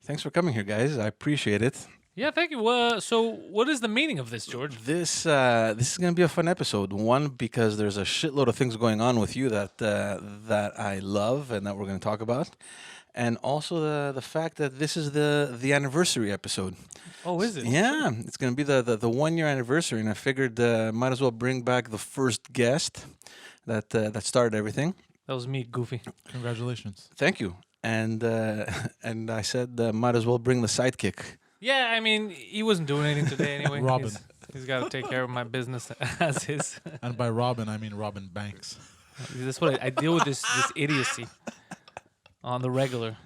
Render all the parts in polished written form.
Thanks for coming here, guys. I appreciate it. Yeah, thank you. So, what is the meaning of this, George? This is gonna be a fun episode. One, because there's a shitload of things going on with you that I love and that we're gonna talk about, and also the fact that this is the anniversary episode. Oh, is it? Yeah, it's gonna be the 1 year anniversary, and I figured might as well bring back the first guest that started everything. That was me, Goofy. Congratulations. Thank you. And and I said might as well bring the sidekick. Yeah, I mean, he wasn't doing anything today anyway. Robin. He's got to take care of my business as his. And by Robin, I mean Robin Banks. That's what I deal with this idiocy on the regular.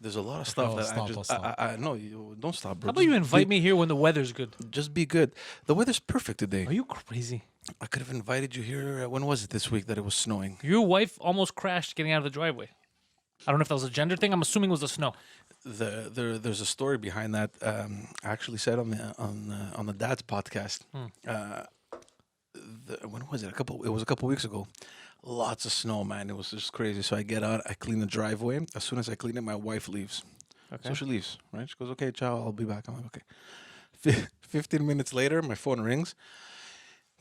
There's a lot of stuff I'll that stop, I just I'll stop. I no, you don't stop, bro. How about you invite me here when the weather's good? Just be good. The weather's perfect today. Are you crazy? I could have invited you here. When was it this week that it was snowing? Your wife almost crashed getting out of the driveway. I don't know if that was a gender thing. I'm assuming it was the snow. There's a story behind that. I actually said on the Dad's podcast. When was it? It was a couple weeks ago. Lots of snow, man. It was just crazy. So I get out. I clean the driveway. As soon as I clean it, my wife leaves. Okay. So she leaves, right? She goes, "Okay, ciao. I'll be back." I'm like, "Okay." 15 minutes later, my phone rings.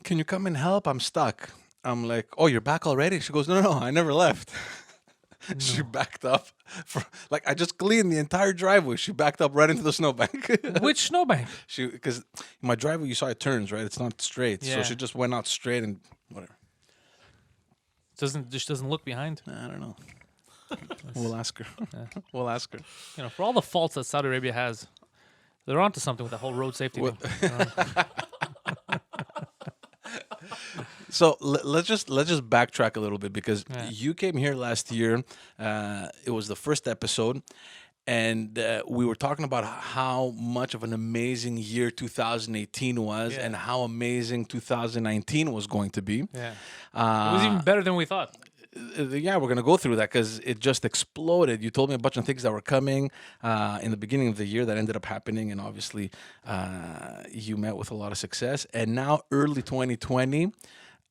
"Can you come and help? I'm stuck." I'm like, "Oh, you're back already?" She goes, No, I never left." She backed up. I just cleaned the entire driveway. She backed up right into the snowbank. Which snowbank? Because my driveway, you saw it turns, right? It's not straight. So Yeah. she just went out straight and whatever. Doesn't look behind. I don't know. We'll ask her. We'll ask her. You know, for all the faults that Saudi Arabia has, they're onto something with the whole road safety What- thing. So let's just backtrack a little bit because Yeah. you came here last year. It was the first episode, and we were talking about how much of an amazing year 2018 was, Yeah. and how amazing 2019 was going to be. Yeah, it was even better than we thought. Yeah, we're gonna go through that because it just exploded. You told me a bunch of things that were coming in the beginning of the year that ended up happening, and obviously you met with a lot of success. And now, early 2020,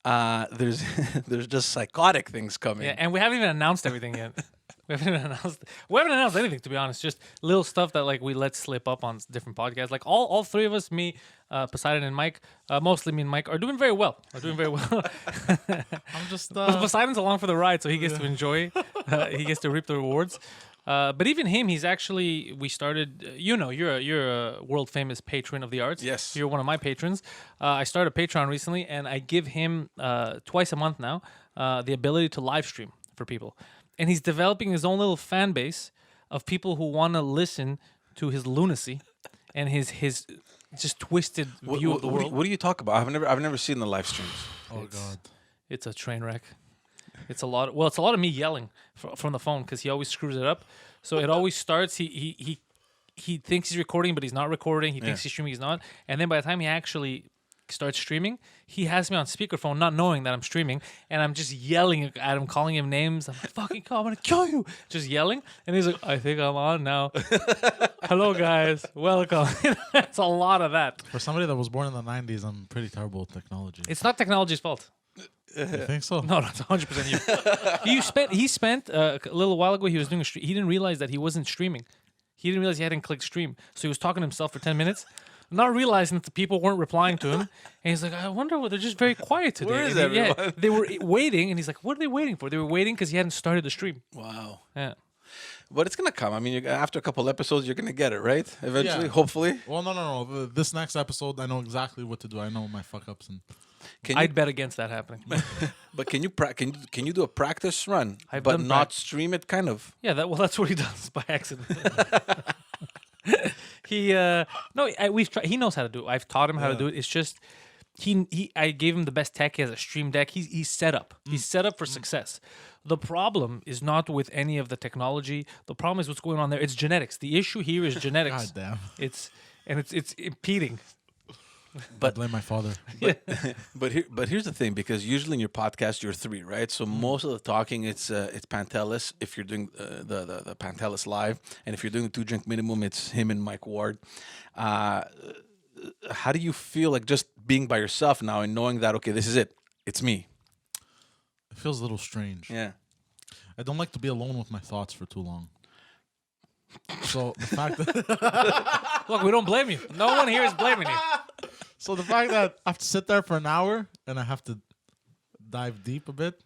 there's there's just psychotic things coming. Yeah, and we haven't even announced everything yet. We haven't announced anything, to be honest. Just little stuff that we let slip up on different podcasts. Like all three of us, me, Poseidon, and Mike, mostly me and Mike, are doing very well. I'm just Poseidon's along for the ride, so he gets to enjoy. He gets to reap the rewards. But even him, he's actually. We started. You're a world famous patron of the arts. Yes. You're one of my patrons. I started a Patreon recently, and I give him twice a month now the ability to live stream for people, and he's developing his own little fan base of people who want to listen to his lunacy and his just twisted view of the world. What do you talk about? I've never seen the live streams. oh god. It's a train wreck. It's a lot. It's a lot of me yelling from the phone because he always screws it up. So it always starts. He thinks he's recording, but he's not recording. He thinks he's streaming, he's not. And then by the time he actually starts streaming, he has me on speakerphone, not knowing that I'm streaming, and I'm just yelling at him, calling him names. I'm like, "Fucking call! I'm gonna kill you!" Just yelling, and he's like, "I think I'm on now." Hello, guys. Welcome. It's a lot of that. For somebody that was born in the 90s, I'm pretty terrible with technology. It's not technology's fault. You think so? No, that's 100% you. He spent a little while ago. He was doing a stream. He didn't realize that he wasn't streaming. He didn't realize he hadn't clicked stream. So he was talking to himself for 10 minutes, not realizing that the people weren't replying to him. And he's like, "I wonder what they're just very quiet today." Where is And yeah, everyone? they were waiting, and he's like, "What are they waiting for?" They were waiting because he hadn't started the stream. Wow. Yeah. But it's gonna come. I mean, after a couple episodes, you're gonna get it, right? Eventually, Yeah. hopefully. Well, no. This next episode, I know exactly what to do. I know my fuck ups and Can you, I'd bet against that happening. but can you can you do a practice run, I've but done not stream it? Kind of. Yeah, that's what he does by accident. We've tried. He knows how to do it. I've taught him how to do it. It's just I gave him the best tech. He has a stream deck. He's set up. He's set up for success. The problem is not with any of the technology. The problem is what's going on there. It's genetics. The issue here is genetics. god damn. It's impeding. I blame my father. But here's the thing, because usually in your podcast you're three, right? So most of the talking it's Pantelis if you're doing the Pantelis live, and if you're doing the 2 drink minimum, it's him and Mike Ward. How do you feel like just being by yourself now and knowing that okay, this is it, it's me? It feels a little strange. Yeah. I don't like to be alone with my thoughts for too long. So the fact that Look, we don't blame you. No one here is blaming you. the fact that I have to sit there for an hour and I have to dive deep a bit,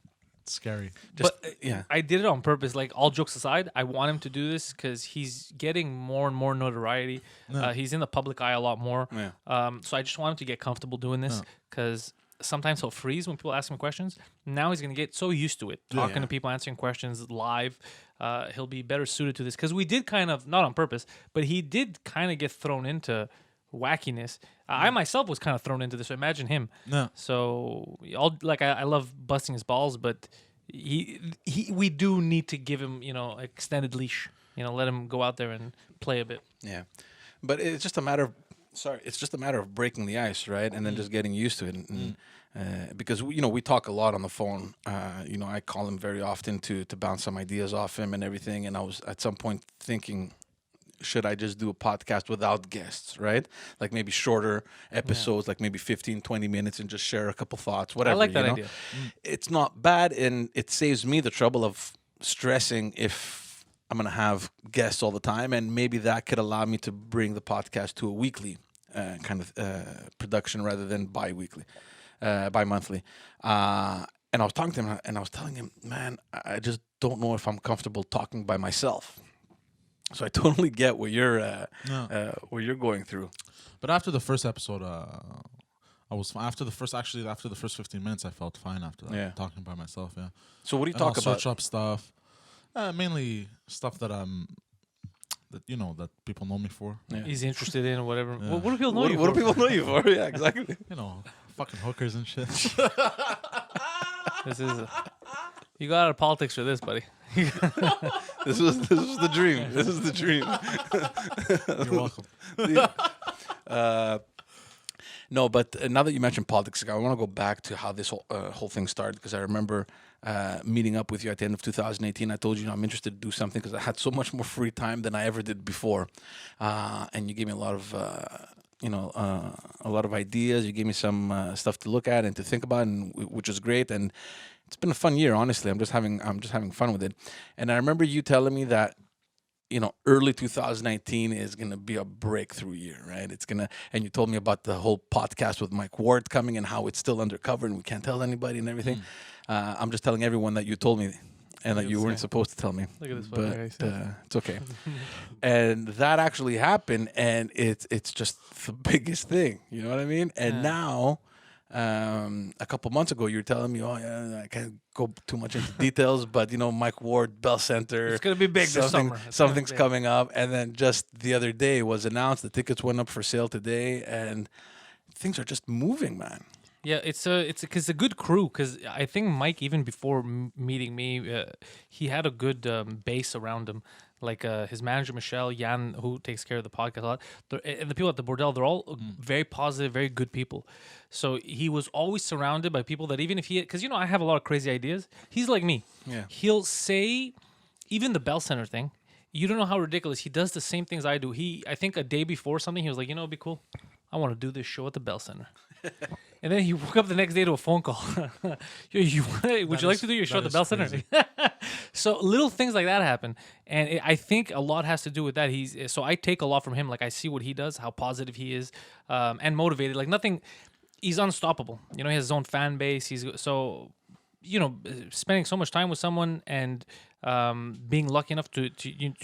it's scary. Just, But yeah. I did it on purpose. Like, all jokes aside, I want him to do this because he's getting more and more notoriety. He's in the public eye a lot more. Yeah. So I just want him to get comfortable doing this because sometimes he'll freeze when people ask him questions. Now he's going to get so used to it, talking to people, answering questions live. He'll be better suited to this because we did kind of, not on purpose, but he did kind of get thrown into wackiness. I myself was kind of thrown into this, so imagine him. No. So I love busting his balls, but we do need to give him, extended leash. Let him go out there and play a bit. Yeah, but it's just a matter of it's just a matter of breaking the ice, right? And then just getting used to it. And, because we talk a lot on the phone. I call him very often to bounce some ideas off him and everything. And I was at some point thinking, should I just do a podcast without guests, right? Like maybe shorter episodes, like maybe 15, 20 minutes, and just share a couple thoughts, whatever. I like that idea. It's not bad, and it saves me the trouble of stressing if I'm going to have guests all the time, and maybe that could allow me to bring the podcast to a weekly kind of production rather than bi-monthly. And I was talking to him, and I was telling him, man, I just don't know if I'm comfortable talking by myself. So I totally get what you're going through. But after the first episode, I was after the first 15 minutes, I felt fine after that. Yeah. Talking by myself. Yeah. So what do you And I'll talk about? Search up stuff, mainly stuff that that people know me for. Yeah. He's interested in or whatever. Yeah. What do people know you What for? do people know you for? Yeah, exactly. Fucking hookers and shit. This is you got out of politics for this, buddy. This was the dream. This is the dream. You're welcome. No, but now that you mentioned politics, I want to go back to how this whole thing started, because I remember meeting up with you at the end of 2018. I told you I'm interested to do something because I had so much more free time than I ever did before, and you gave me a lot of ideas. You gave me some stuff to look at and to think about, and which is great. And it's been a fun year, honestly. I'm just having fun with it. And I remember you telling me that early 2019 is going to be a breakthrough year, right? And you told me about the whole podcast with Mike Ward coming and how it's still undercover and we can't tell anybody and everything. I'm just telling everyone that you told me and that you weren't supposed to tell me. Look at this but fucker. it's okay. And that actually happened, and it's just the biggest thing. You know what I mean? And now, a couple months ago, you were telling me, I can't go too much into details, but Mike Ward, Bell Center, It's gonna be big this summer. Something's coming up, and then just the other day was announced. The tickets went up for sale today, and things are just moving, man. Yeah, it's a good crew. Because I think Mike, even before meeting me, he had a good base around him. Like his manager Michelle, Jan, who takes care of the podcast a lot, and the people at the Bordel, they're all very positive, very good people. So he was always surrounded by people that even if because I have a lot of crazy ideas. He's like me. Yeah. He'll say, even the Bell Center thing. You don't know how ridiculous. He does the same things I do. I think a day before something, he was like, it'd be cool. I want to do this show at the Bell Center. And then he woke up the next day to a phone call. Would you like to do your show at the Bell Center? So little things like that happen. And I think a lot has to do with that. So I take a lot from him. Like, I see what he does, how positive he is, and motivated. Like, nothing, he's unstoppable. He has his own fan base. Spending so much time with someone and being lucky enough to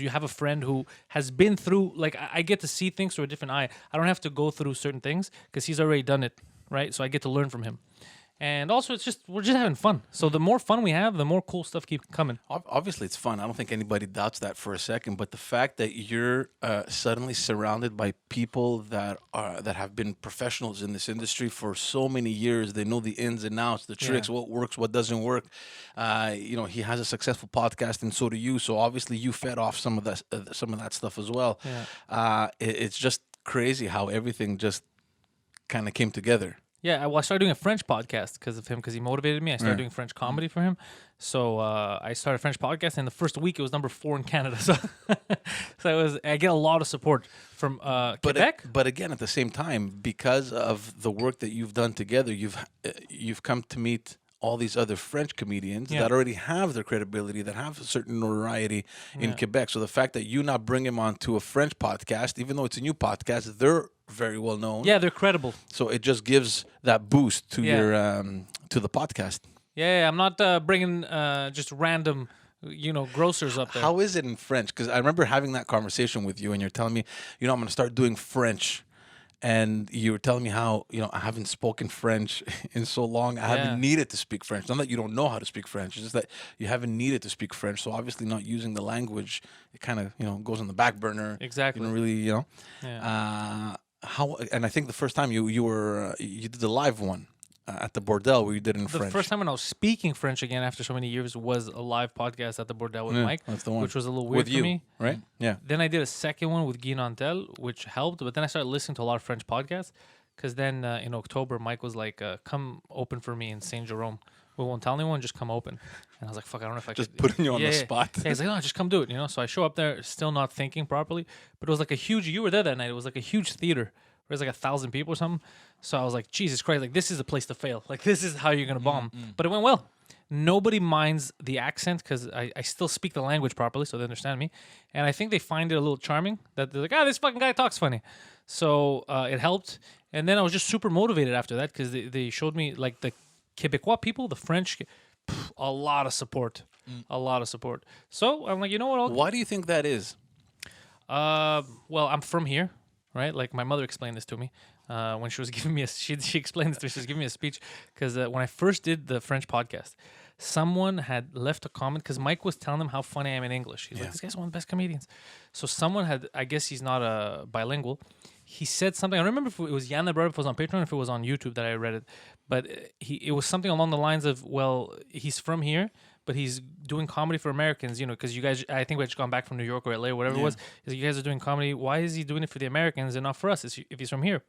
have a friend who has been through, like, I get to see things through a different eye. I don't have to go through certain things because he's already done it, right? So I get to learn from him. And also, we're just having fun. So the more fun we have, the more cool stuff keeps coming. Obviously, it's fun. I don't think anybody doubts that for a second. But the fact that you're suddenly surrounded by people that have been professionals in this industry for so many years, they know the ins and outs, the tricks, what works, what doesn't work. He has a successful podcast, and so do you. So obviously, you fed off some of that stuff as well. Yeah. It's just crazy how everything just kind of came together. Yeah, I started doing a French podcast because of him, because he motivated me. I started doing French comedy for him. So I started a French podcast, and the first week it was number 4 in Canada. So I get a lot of support from Quebec. But again, at the same time, because of the work that you've done together, you've come to meet all these other French comedians Yeah. that already have their credibility, that have a certain notoriety in Yeah. Quebec. So the fact that you now bring him onto a French podcast, even though it's a new podcast, they're very well known. Yeah, they're credible. So it just gives that boost to Yeah. your to the podcast. Yeah, I'm not bringing just random, grocers up there. How is it in French? Because I remember having that conversation with you, and you're telling me, I'm going to start doing French. And you were telling me how, I haven't spoken French in so long. I haven't needed to speak French. Not that you don't know how to speak French. It's just that you haven't needed to speak French. So obviously not using the language, it kind of, goes on the back burner. Exactly. You don't really, Yeah. And I think the first time you did the live one at the Bordel where you did it in The French. first time when I was speaking French again after so many years was a live podcast at the Bordel with Mike, that's the one. which was a little weird with you, for me. right? Yeah. Then I did a second one with Guy Nantel, which helped. But then I started listening to a lot of French podcasts because then in October, Mike was like, come open for me in Saint Jerome. We won't tell anyone, just come open. And I was like, fuck, I don't know if I Just could. putting you on the spot. Yeah, he's like, no, just come do it, So I show up there, still not thinking properly. But it was like a huge, you were there that night. It was like a huge theater. There's like 1,000 people or something. So I was like, Jesus Christ, like this is a place to fail. Like this is how you're going to bomb. But it went well. Nobody minds the accent because I still speak the language properly, so they understand me. And I think they find it a little charming that they're like, this fucking guy talks funny. So it helped. And then I was just super motivated after that because they showed me like the Quebecois people, the French, a lot of support. A lot of support. So I'm like, you know what? Why do you think that is? Well, I'm from here, right? Like my mother explained this to me when she was giving me she explained this to me. She was giving me a speech because when I first did the French podcast, someone had left a comment because Mike was telling them how funny I am in English. He's like, this guy's one of the best comedians. So someone had, I guess he's not a bilingual. He said something. I don't remember if it was Jan that brought it, if it was on Patreon, or if it was on YouTube that I read it. But it was something along the lines of, well, he's from here, but he's doing comedy for Americans, because you guys, I think we had just gone back from New York or LA or whatever it was. Is you guys are doing comedy. Why is he doing it for the Americans and not for us if he's from here?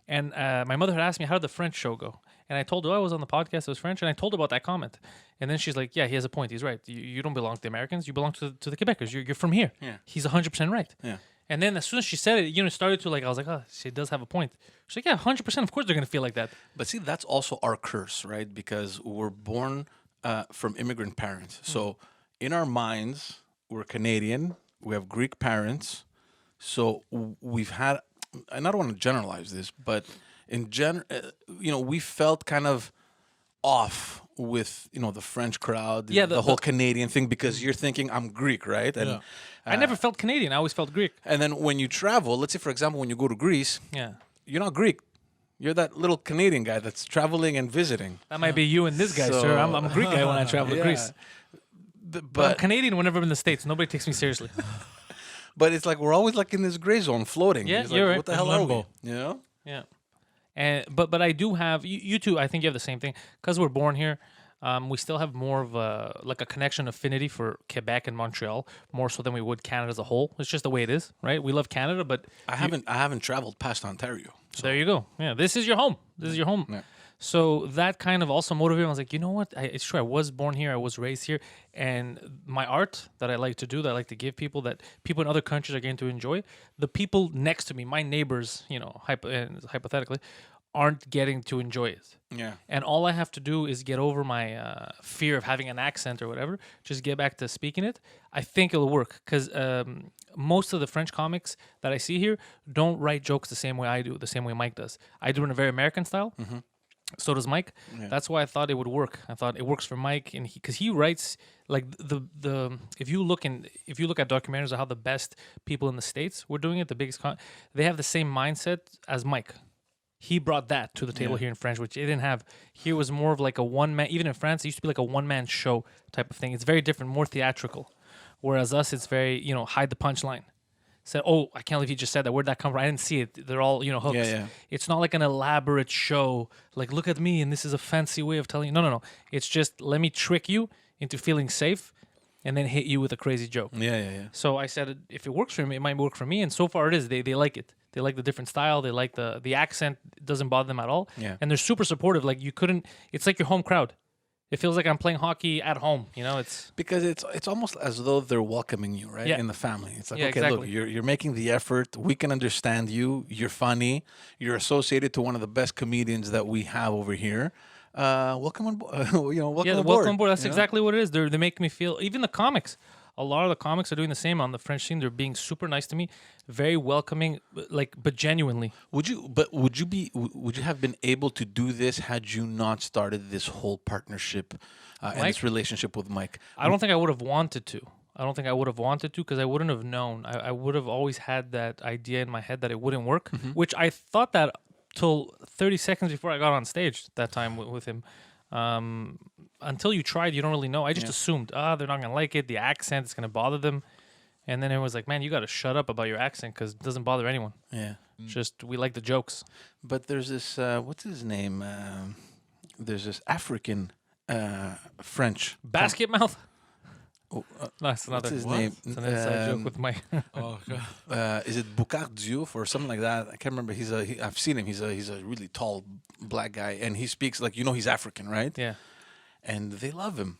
And my mother had asked me, how did the French show go? And I told her, I was on the podcast, it was French, and I told her about that comment. And then she's like, yeah, he has a point. He's right. You don't belong to the Americans. You belong to the Quebecers. You're from here. Yeah. He's 100% right. Yeah. And then as soon as she said it, it started to I was like, oh, she does have a point. She's like, yeah, 100%. Of course they're going to feel like that. But see, that's also our curse, right? Because we're born from immigrant parents. So in our minds, we're Canadian. We have Greek parents. So we've had, and I don't want to generalize this, but in we felt kind of off with, the French crowd, the whole Canadian thing, because you're thinking I'm Greek, right? And I never felt Canadian. I always felt Greek. And then when you travel, let's say, for example, when you go to Greece, Yeah. you're not Greek. You're that little Canadian guy that's traveling and visiting. That might be you and this guy, So- sir. I'm a Greek guy when I travel to Yeah. Greece. But I'm Canadian whenever I'm in the States. Nobody takes me seriously. But it's like we're always like in this gray zone floating. Yeah, It's like, you're right. what the hell are we? Limbo. You know? Yeah. And but I do have you two. I think you have the same thing because we're born here. We still have more of a connection affinity for Quebec and Montreal more so than we would Canada as a whole. It's just the way it is, right? We love Canada, but I haven't traveled past Ontario. So there you go. Yeah, this is your home. This is your home. Yeah. So that kind of also motivated me. I was like, you know what? It's true. I was born here. I was raised here. And my art that I like to do, that I like to give people, that people in other countries are getting to enjoy, the people next to me, my neighbors, hypothetically, aren't getting to enjoy it. yeah. And all I have to do is get over my fear of having an accent or whatever, just get back to speaking it. I think it'll work because most of the French comics that I see here don't write jokes the same way I do, the same way Mike does. I do it in a very American style. Mm-hmm. So does Mike. Yeah. That's why I thought it would work. I thought it works for Mike, and because he writes like the if you look at documentaries of how the best people in the States were doing it, the biggest they have the same mindset as Mike. He brought that to the table here in French, which it didn't have. Here was more of like a one man. Even in France, it used to be like a one man show type of thing. It's very different, more theatrical. Whereas us, it's very hide the punchline. Said, oh, I can't believe you just said that. Where'd that come from? I didn't see it. They're all hooks. Yeah. It's not like an elaborate show. Like, look at me, and this is a fancy way of telling you. No. It's just let me trick you into feeling safe, and then hit you with a crazy joke. Yeah. So I said, if it works for me, it might work for me. And so far, it is. They like it. They like the different style. They like the accent. It doesn't bother them at all. Yeah. And they're super supportive. Like it's like your home crowd. It feels like I'm playing hockey at home. It's Because it's almost as though they're welcoming you, right? Yeah. In the family. It's like, Yeah, okay, exactly. look, you're making the effort. We can understand you. You're funny. You're associated to one of the best comedians that we have over here. welcome on board. Welcome Yeah, on board. welcome aboard. That's you know? exactly what it is. They make me feel. Even the comics, a lot of the comics are doing the same on the French scene. They're being super nice to me, very welcoming, but genuinely. Would you have been able to do this had you not started this whole partnership and this relationship with Mike? I don't think I would have wanted to. I don't think I would have wanted to because I wouldn't have known. I would have always had that idea in my head that it wouldn't work, which I thought that till 30 seconds before I got on stage that time with him. Until you tried, you don't really know. I just assumed, they're not going to like it. The accent is going to bother them. And then it was like, man, you got to shut up about your accent because it doesn't bother anyone. Yeah. Just, we like the jokes. But there's this, what's his name? There's this African French. Basket mouth? Oh, No, it's another. what's his name? It's an inside joke with my. Oh, God. Is it Boucard Diouf or something like that? I can't remember. I've seen him. He's a really tall black guy, and he speaks like he's African, right? Yeah. And they love him.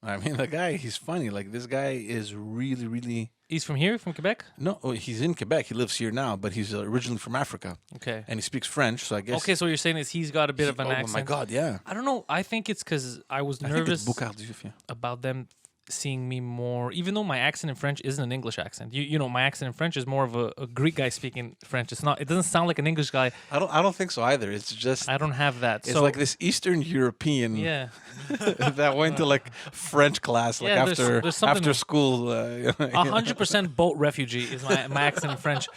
I mean, the guy, he's funny. Like this guy is really, really. He's from here, from Quebec? No, he's in Quebec. He lives here now, but he's originally from Africa, Okay. and he speaks French. So I guess. Okay, so what you're saying is he's got a bit of an accent. Oh my God, yeah. I don't know. I think it's because I was I think nervous it's Boucard Diouf. Yeah. about them seeing me more, even though my accent in French isn't an English accent. You know, my accent in French is more of a Greek guy speaking French. It's not. It doesn't sound like an English guy. I don't think so either. It's just. I don't have that. It's so like this Eastern European yeah, that went to like French class, like Yeah, after there's something- after school. 100% boat refugee is my accent in French.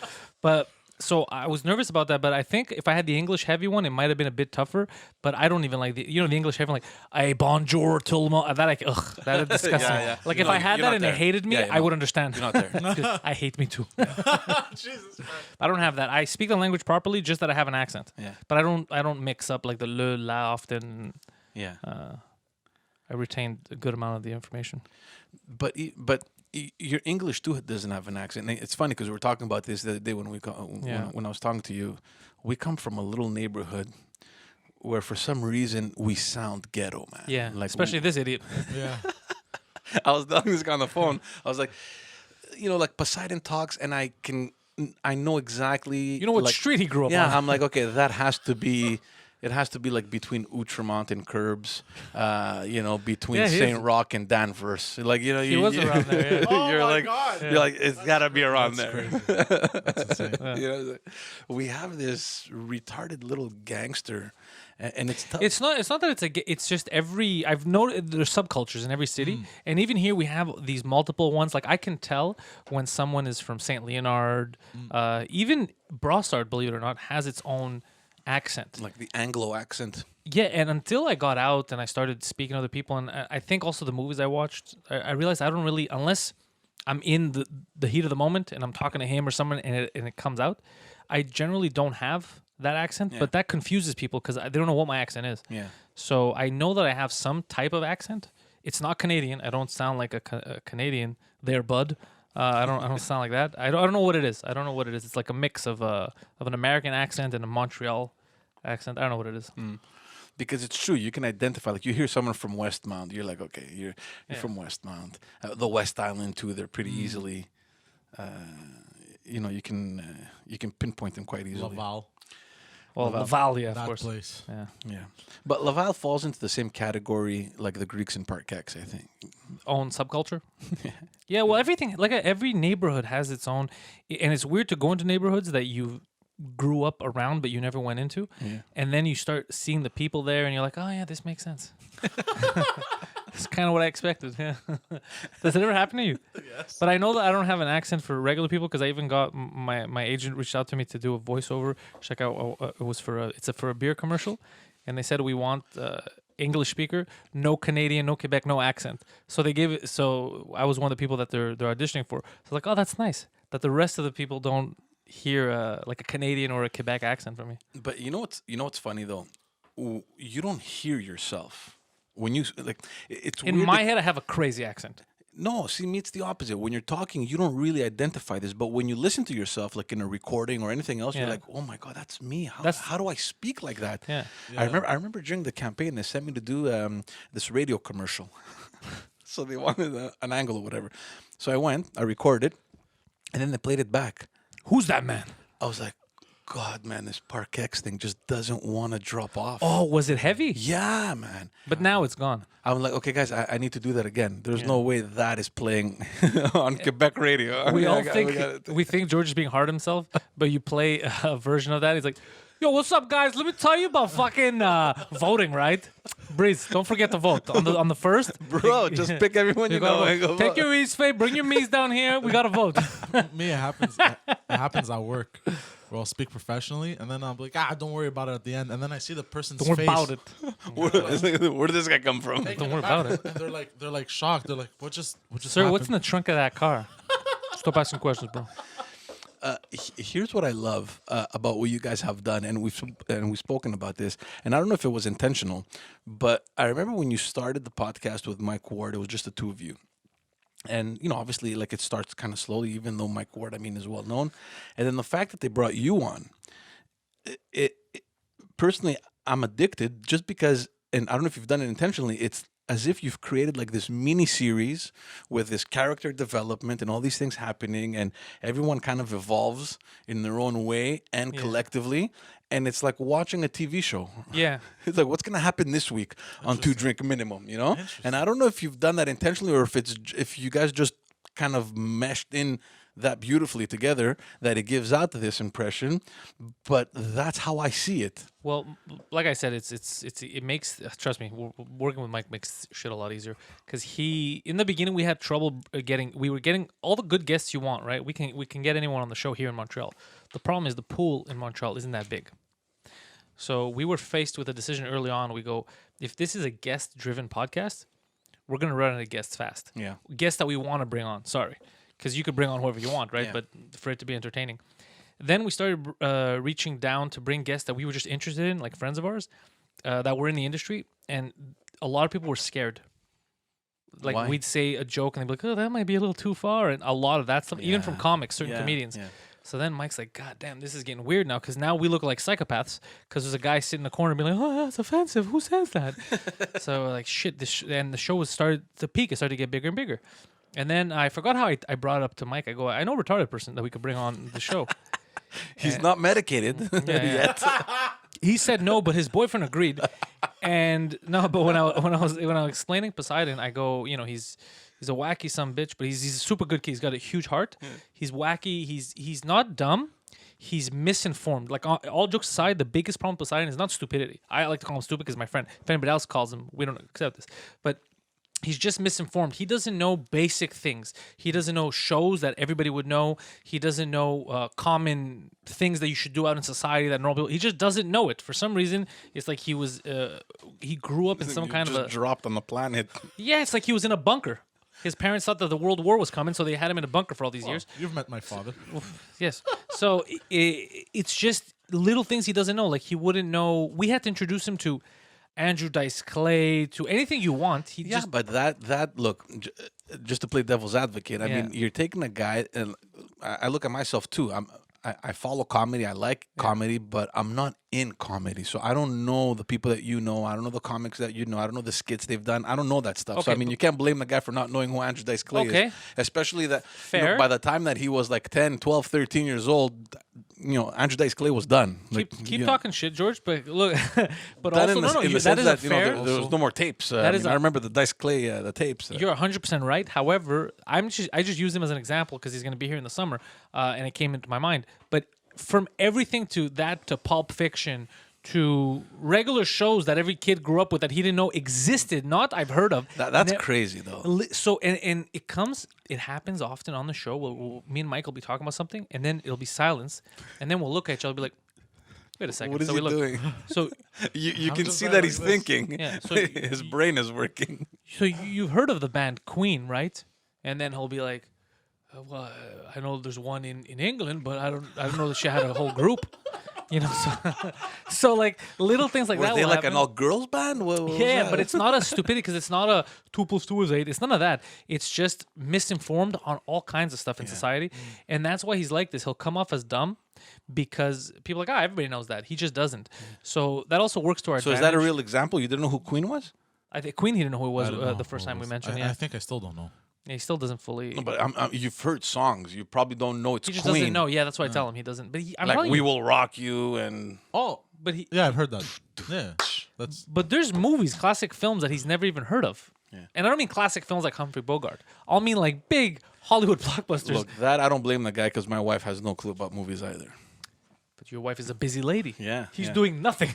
But so I was nervous about that. But I think if I had the English heavy one, it might have been a bit tougher. But I don't even like the English heavy one, like "Hey, bonjour, tout le monde." That that is disgusting. Yeah. Like You're if I not- had you're that not and there. they hated me, Yeah, you're I would not- understand. You're not there. I hate me too. Jesus. I don't have that. I speak the language properly, just that I have an accent. Yeah. But I don't mix up like the le, la often. Yeah. I retained a good amount of the information. But your English too doesn't have an accent. And it's funny because we were talking about this the other day when I was talking to you. We come from a little neighborhood where for some reason we sound ghetto, man. Yeah, Like especially this idiot. Yeah. I was telling this guy on the phone. I was like, like Poseidon talks, and I know exactly. You know what like, street he grew up Yeah, on. I'm like, okay, that has to be. It has to be like between Outremont and Curbs, between Yeah, he St. is. Rock and Danvers. Like, He was around there, yeah. Oh you're my like, God. you're like, it's gotta be around That's there. crazy. That's insane. We have this retarded little gangster, and it's tough. It's not that it's just I've noted there's subcultures in every city, and even here we have these multiple ones. Like I can tell when someone is from Saint Leonard, even Brossard, believe it or not, has its own accent. like the Anglo accent. Yeah, and until I got out and I started speaking to other people, and I think also the movies I watched, I realized I don't really, unless I'm in the heat of the moment and I'm talking to him or someone and it comes out, I generally don't have that accent, but that confuses people because they don't know what my accent is. Yeah. So I know that I have some type of accent. It's not Canadian. I don't sound like a Canadian. There, bud. I don't sound like that. I don't know what it is. I don't know what it is. It's like a mix of an American accent and a Montreal accent. I don't know what it is. Because it's true, you can identify. Like you hear someone from Westmount, you're like, okay, you're from Westmount. The West Island too. They're pretty easily. You can pinpoint them quite easily. Laval. Well, Laval, yeah, of That course. place. Yeah. Yeah, but Laval falls into the same category like the Greeks in Parkex, I think. Own subculture. Yeah. Well, every neighborhood has its own, and it's weird to go into neighborhoods that you grew up around but you never went into, and then you start seeing the people there, and you're like, oh yeah, this makes sense. It's kind of what I expected. Yeah. Does it ever happen to you? Yes. But I know that I don't have an accent for regular people because I even got my agent reached out to me to do a voiceover. Check out it was for a beer commercial, and they said we want English speaker, no Canadian, no Quebec, no accent. So they gave it. So I was one of the people that they're auditioning for. So like, oh, that's nice that the rest of the people don't hear like a Canadian or a Quebec accent from me. But you know what's funny though, you don't hear yourself when you like. It's In weird my that- head, I have a crazy accent. No, see, me, it's the opposite. When you're talking, you don't really identify this. But when you listen to yourself, like in a recording or anything else, you're Yeah. like, oh my God, that's me. That's- How do I speak like that? Yeah. I remember during the campaign, they sent me to do this radio commercial. So they wanted an angle or whatever. So I went, I recorded, and then they played it back. Who's that man? I was like, God, man, this Parkex thing just doesn't want to drop off. Oh, was it heavy? Yeah, man. But now it's gone. I'm like, okay, guys, I need to do that again. There's no way that is playing on Quebec radio. We all got think George is being hard on himself, but you play a version of that. He's like, "Yo, what's up, guys? Let me tell you about fucking voting, right? Breeze, don't forget to vote on the first. Bro, just pick everyone you know and go Take vote. your E's, Faye. Bring your me's down here. We gotta vote. Me, it happens. It happens at work. Where I'll speak professionally, and then I'll be like, don't worry about it at the end. And then I see the person's Don't worry face. about it. Where did this guy come from? taken Don't worry aback, about it. And they're like shocked. They're like, what just Sir, happened? what's in the trunk of that car? Stop asking questions, bro. Here's what I love about what you guys have done, and we've spoken about this. And I don't know if it was intentional, but I remember when you started the podcast with Mike Ward, it was just the two of you. And, obviously, like, it starts kind of slowly, even though Mike Ward, is well known. And then the fact that they brought you on, it personally, I'm addicted just because, and I don't know if you've done it intentionally, it's as if you've created like this mini series with this character development and all these things happening, and everyone kind of evolves in their own way and collectively. And it's like watching a TV show. Yeah. It's like, what's going to happen this week on 2 Drink Minimum, And I don't know if you've done that intentionally or if you guys just kind of meshed in that beautifully together that it gives out this impression, but that's how I see it. Well, like I said, it makes, trust me, working with Mike makes shit a lot easier, because in the beginning we had trouble we were getting all the good guests you want, right? We can get anyone on the show here in Montreal. The problem is the pool in Montreal isn't that big. So we were faced with a decision early on. We go, if this is a guest-driven podcast, we're going to run out of guests fast. Yeah. Guests that we want to bring on, sorry. Because you could bring on whoever you want, right? Yeah. But for it to be entertaining. Then we started reaching down to bring guests that we were just interested in, like friends of ours, that were in the industry. And a lot of people were scared. Like, Why? we'd say a joke and they'd be like, oh, that might be a little too far. And a lot of that stuff, even from comics, certain comedians. Yeah. So then Mike's like, God damn, this is getting weird now, because now we look like psychopaths, because there's a guy sitting in the corner being like, oh, that's offensive. Who says that? So we're like, shit. And the show started to peak. It started to get bigger and bigger. And then I forgot how I brought it up to Mike. I go, I know a retarded person that we could bring on the show. He's not medicated yet. He said no, but his boyfriend agreed. And no, but when I was explaining Poseidon, I go, he's a wacky son bitch, but he's a super good kid. He's got a huge heart. He's wacky. He's not dumb. He's misinformed. Like, all jokes aside, the biggest problem with Poseidon is not stupidity. I like to call him stupid because my friend. If anybody else calls him, we don't accept this. But he's just misinformed. He doesn't know basic things. He doesn't know shows that everybody would know. He doesn't know common things that you should do out in society that normal people. He just doesn't know it. For some reason, it's like he grew up in some kind of a dropped on the planet. Yeah, it's like he was in a bunker. His parents thought that the World War was coming, so they had him in a bunker for all these years. You've met my father. Yes. So it's just little things he doesn't know. Like, he wouldn't know. We had to introduce him to Andrew Dice Clay, to anything you want. But that look, just to play devil's advocate, I mean, you're taking a guy, and I look at myself too. I follow comedy. I like comedy, but I'm not in comedy. So I don't know the people that you know. I don't know the comics that you know. I don't know the skits they've done. I don't know that stuff. Okay, so, I mean, you can't blame the guy for not knowing who Andrew Dice Clay is. Especially that Fair. by the time that he was like 10, 12, 13 years old, Andrew Dice Clay was done. Keep talking shit, George, but look, but done also, in the that sense is that, a fair. there was no more tapes. I remember the Dice Clay, the tapes. You're 100% right. However, I just use him as an example because he's going to be here in the summer, and it came into my mind. But from everything to Pulp Fiction to regular shows that every kid grew up with that he didn't know existed, I've heard of. That's crazy though. So and it happens often on the show. Me and Mike will be talking about something, and then it'll be silence, and then we'll look at each other and be like, wait a second. What is he doing? So you can just see right that like he's this. thinking. Yeah, so his brain is working. So you've heard of the band Queen, right? And then he'll be like, well, I know there's one in England, but I don't know that she had a whole group. So like little things like Were that. they will like happen. an all-girls band? What was Yeah, that? but it's not a stupidity because it's not a 2 + 2 = 8. It's none of that. It's just misinformed on all kinds of stuff in society, and that's why he's like this. He'll come off as dumb because people are like, everybody knows that. He just doesn't. So that also works to our So advantage. is that a real example? You didn't know who Queen was? I think Queen, he didn't know who it was I don't know the first who it time we was. mentioned. I think I still don't know. He still doesn't fully. No, but you've heard songs. You probably don't know it's He just Queen. doesn't know. Yeah, that's why I tell him he doesn't. But I'm Like telling We you. Will Rock You and Oh, but he. Yeah, I've heard that. Yeah, that's But there's movies, classic films that he's never even heard of. Yeah. And I don't mean classic films like Humphrey Bogart. I'll mean like big Hollywood blockbusters. look, that I don't blame the guy because my wife has no clue about movies either. But your wife is a busy lady. Yeah, He's yeah. doing nothing.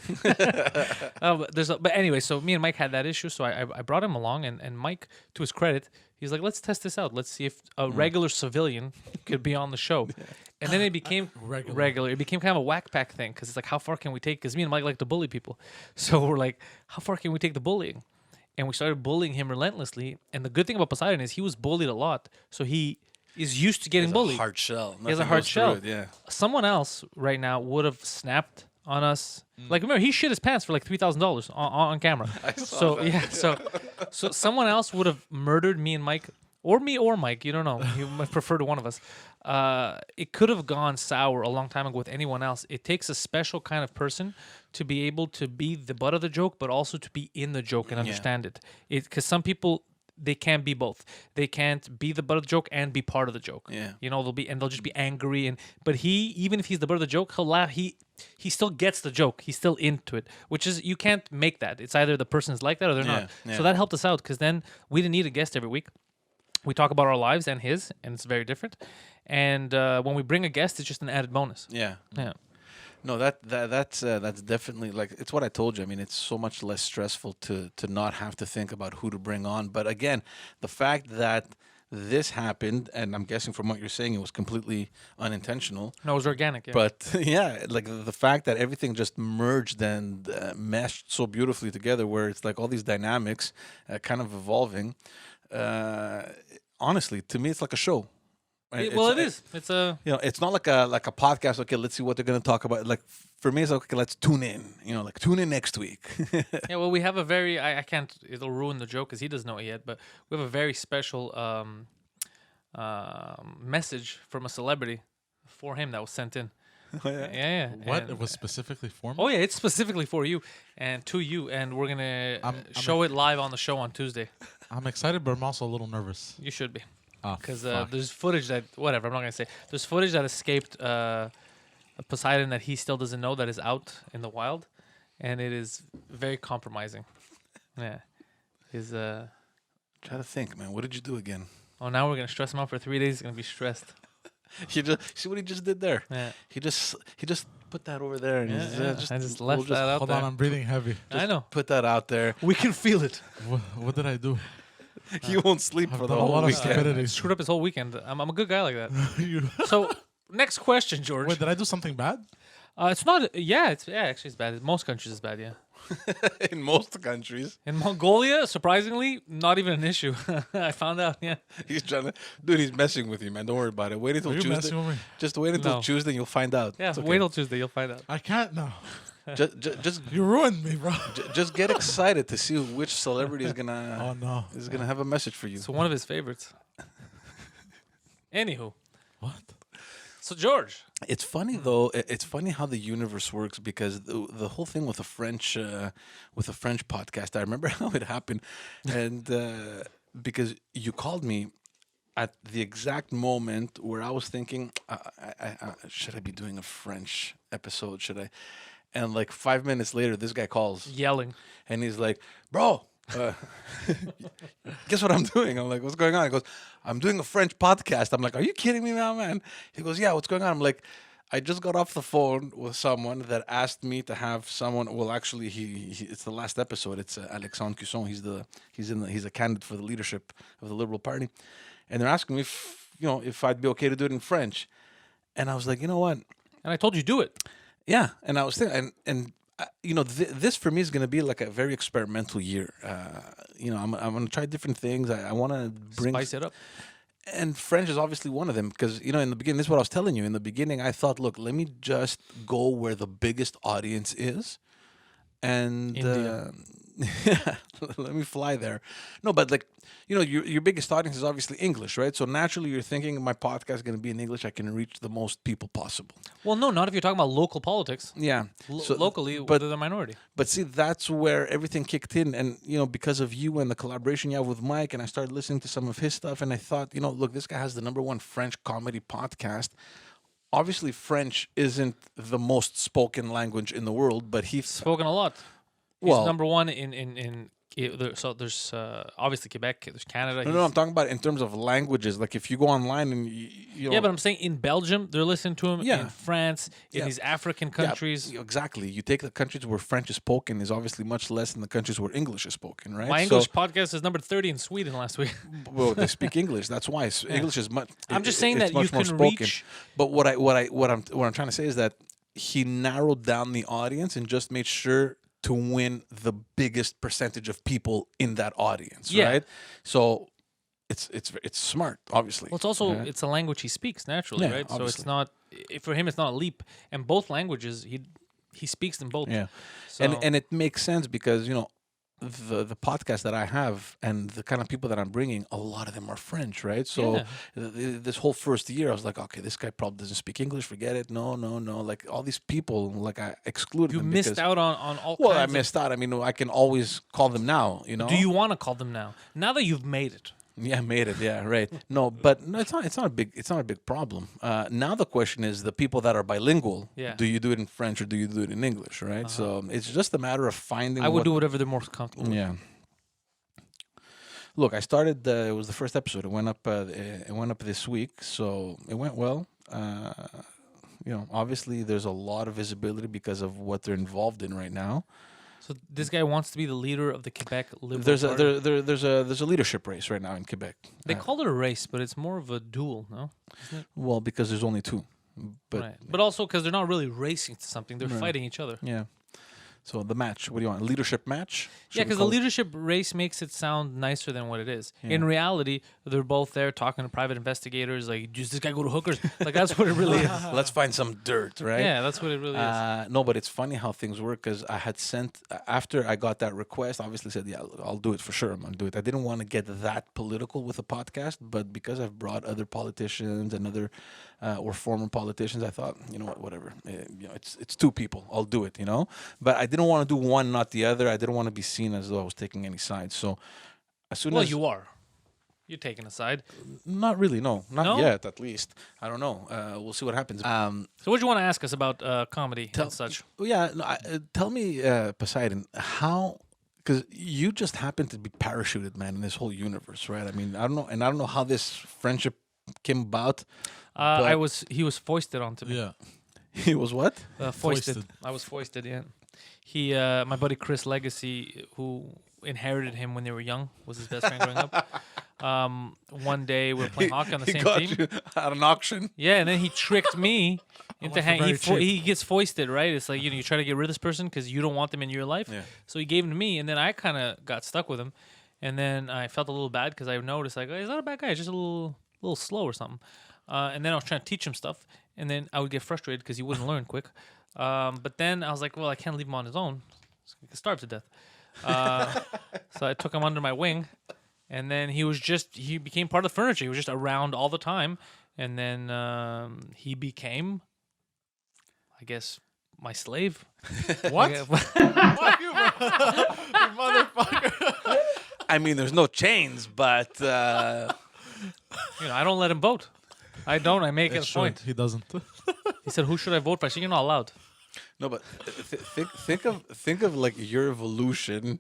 But anyway, so me and Mike had that issue. So I brought him along, and Mike, to his credit, he's like, let's test this out. Let's see if a regular civilian could be on the show. And then it became regular. It became kind of a whack pack thing because it's like, how far can we take? Because me and Mike like to bully people. So we're like, how far can we take the bullying? And we started bullying him relentlessly. And the good thing about Poseidon is he was bullied a lot. So he is used to getting It's bullied. a hard shell. He has a Nothing hard goes through shell. it, yeah. Someone else right now would have snapped on us. Like, remember, he shit his pants for like $3,000 on camera. saw that. Yeah, so someone else would have murdered me and Mike, or me or Mike. You don't know. You might prefer to one of us. It could have gone sour a long time ago with anyone else. It takes a special kind of person to be able to be the butt of the joke, but also to be in the joke and understand it. Because some people, they can't be both. They can't be the butt of the joke and be part of the joke. Yeah. You know, they'll just be angry but he, even if he's the butt of the joke, he'll laugh. He still gets the joke. He's still into it, which is, you can't make that. It's either the person's like that or they're not. Yeah. So that helped us out because then we didn't need a guest every week. We talk about our lives and his, and it's very different. And when we bring a guest, it's just an added bonus. Yeah. Yeah. No, that's definitely, like, it's what I told you. I mean, it's so much less stressful to not have to think about who to bring on. But again, the fact that this happened, and I'm guessing from what you're saying, it was completely unintentional. No, it was organic. Yeah. But yeah, like the fact that everything just merged and meshed so beautifully together, where it's like all these dynamics kind of evolving. Honestly, to me, it's like a show. It is. It's a. You know, it's not like a podcast. Okay, let's see what they're going to talk about. Like for me, it's like, okay, let's tune in. You know, like tune in next week. Yeah, well, we have a very. I can't. It'll ruin the joke because he doesn't know it yet. But we have a very special message from a celebrity for him that was sent in. Yeah. what And- it was specifically for me. Oh yeah, it's specifically for you and to you, and we're gonna show it live on the show on Tuesday. I'm excited, but I'm also a little nervous. You should be. Oh, Because fuck. there's footage that whatever I'm not gonna say. There's footage that escaped Poseidon that he still doesn't know that is out in the wild, and it is very compromising. Yeah, his Try to think, man. What did you do again? oh now we're gonna stress him out for 3 days. He's gonna be stressed. You just see what he just did there. Yeah, He just put that over there, and he's, I just left that out Hold there. on, I'm breathing heavy. I know. Put that out there. We can feel it. What did I do? He won't sleep I've for the done a whole lot of weekend. stupidity. Screwed up his whole weekend. I'm a good guy like that. You- So next question, George. Wait, did I do something bad? It's not. Yeah, actually, it's bad. Most countries, it's bad. Yeah. In most countries, In Mongolia, surprisingly, not even an issue. I found out. Yeah. he's trying to. Dude, he's messing with you, man. Don't worry about it. Wait until Are you Tuesday. messing with me? Just wait until No. Tuesday, and you'll find out. Yeah. It's okay. Wait till Tuesday, you'll find out. I can't now. Just You ruined me, bro. just get excited to see which celebrity is gonna Oh no. have a message for you. It's one of his favorites. Anywho, What? so George, It's funny though. It's funny how the universe works because the whole thing with the French podcast. I remember how it happened, and because you called me at the exact moment where I was thinking, should I be doing a French episode? Should I? And like 5 minutes later, this guy calls yelling. and he's like, "Bro, guess what I'm doing?" I'm like, "What's going on?" He goes, "I'm doing a French podcast." I'm like, "Are you kidding me now, man?" He goes, "Yeah, what's going on?" I'm like, "I just got off the phone with someone that asked me to have someone." Well, actually, he it's the last episode. It's Alexandre Cusson. He's a candidate for the leadership of the Liberal Party, and they're asking me if I'd be okay to do it in French, and I was like, you know what? And I told you do it. Yeah, and I was thinking, this for me is going to be like a very experimental year. I'm going to try different things. I want to bring Spice it up. and French is obviously one of them because in the beginning, this is what I was telling you. In the beginning, I thought, look, let me just go where the biggest audience is, and India. Let me fly there. No, but like, your biggest audience is obviously English, right? So naturally, you're thinking my podcast is going to be in English. I can reach the most people possible. Well, no, not if you're talking about local politics. Yeah. Locally, but they're the minority. But see, that's where everything kicked in, and because of you and the collaboration you have with Mike, and I started listening to some of his stuff, and I thought, look, this guy has the #1 French comedy podcast. Obviously, French isn't the most spoken language in the world, but he's Spoken a lot. He's #1 so there's obviously Quebec, there's Canada. No, I'm talking about in terms of languages. Like if you go online and Yeah, but I'm saying in Belgium they're listening to him. Yeah. In France, in these African countries. Yeah, exactly. You take the countries where French is spoken is obviously much less than the countries where English is spoken, right? My English podcast is number 30 in Sweden last week. Well, they speak English. That's why English is much. I'm just saying that much you more can spoken. reach. But what I'm trying to say is that he narrowed down the audience and just made sure to win the biggest percentage of people in that audience, right? So it's smart, obviously. Well, it's also it's a language he speaks naturally, right? Obviously. So it's not for him. It's not a leap. And both languages, he speaks them both. Yeah, So, and it makes sense because the podcast that I have and the kind of people that I'm bringing, a lot of them are French, right? So this whole first year, I was like, okay, this guy probably doesn't speak English. Forget it. No. Like all these people, like I excluded them. You missed out on all. Well, kinds I missed out. I mean, I can always call them now. Do you want to call them now? Now that you've made it. Yeah, made it. Yeah, right. No, but no, it's not a big problem. Now the question is the people that are bilingual. Yeah. Do you do it in French or do you do it in English? Right. So it's just a matter of finding. I would do whatever they're most comfortable with. Yeah. Look, I started. It was the first episode. It went up. It went up this week, so it went well. Obviously, there's a lot of visibility because of what they're involved in right now. So this guy wants to be the leader of the Quebec Liberal There's Party. there's a leadership race right now in Quebec. They call it a race, but it's more of a duel, no? Isn't it? Well, because there's only two. But Right. But also because they're not really racing to something; they're fighting each other. yeah. So the match. What do you want? A leadership match? Yeah, because the leadership race makes it sound nicer than what it is. Yeah. In reality, they're both there talking to private investigators. Like, does this guy go to hookers? Like, that's what it really is. Let's find some dirt, right? Yeah, that's what it really is. No, but it's funny how things work because I had sent after I got that request. Obviously, said I'll do it for sure. I'm gonna do it. I didn't want to get that political with the podcast, but because I've brought other politicians and other or former politicians, I thought, whatever. It's two people. I'll do it. But I didn't want to do one, not the other. I didn't want to be seen as though I was taking any sides. So as soon as you are. You're taking a side. not really, no, not No? yet. At least I don't know. We'll see what happens. So what do you want to ask us about comedy and such? Yeah, no, tell me, Poseidon, how? Because you just happen to be parachuted, man, in this whole universe, right? I mean, I don't know, and I don't know how this friendship came about. He was foisted onto me. Yeah. He was what? Foisted. I was foisted. Yeah. He, my buddy Chris Legacy, who inherited him when they were young, was his best friend growing up. One day we were playing hockey on the same got team. you at an auction. Yeah, and then he tricked me into for hanging. very He gets foisted, right? It's like you try to get rid of this person because you don't want them in your life. Yeah. So he gave him to me, and then I kind of got stuck with him, and then I felt a little bad because I noticed like, oh, he's not a bad guy, he's just a little slow or something. And then I was trying to teach him stuff, and then I would get frustrated because he wouldn't learn quick. But then I was like, well, I can't leave him on his own. He could starve to death. So I took him under my wing, and then he became part of the furniture. He was just around all the time, and then he became, I guess, my slave. What? Yeah, Fuck you, bro. You motherfucker. I mean, there's no chains, but I don't let him vote. I don't. I make it a point. He doesn't. He said, "Who should I vote for?" I said, "You're not allowed." no, but think of like your evolution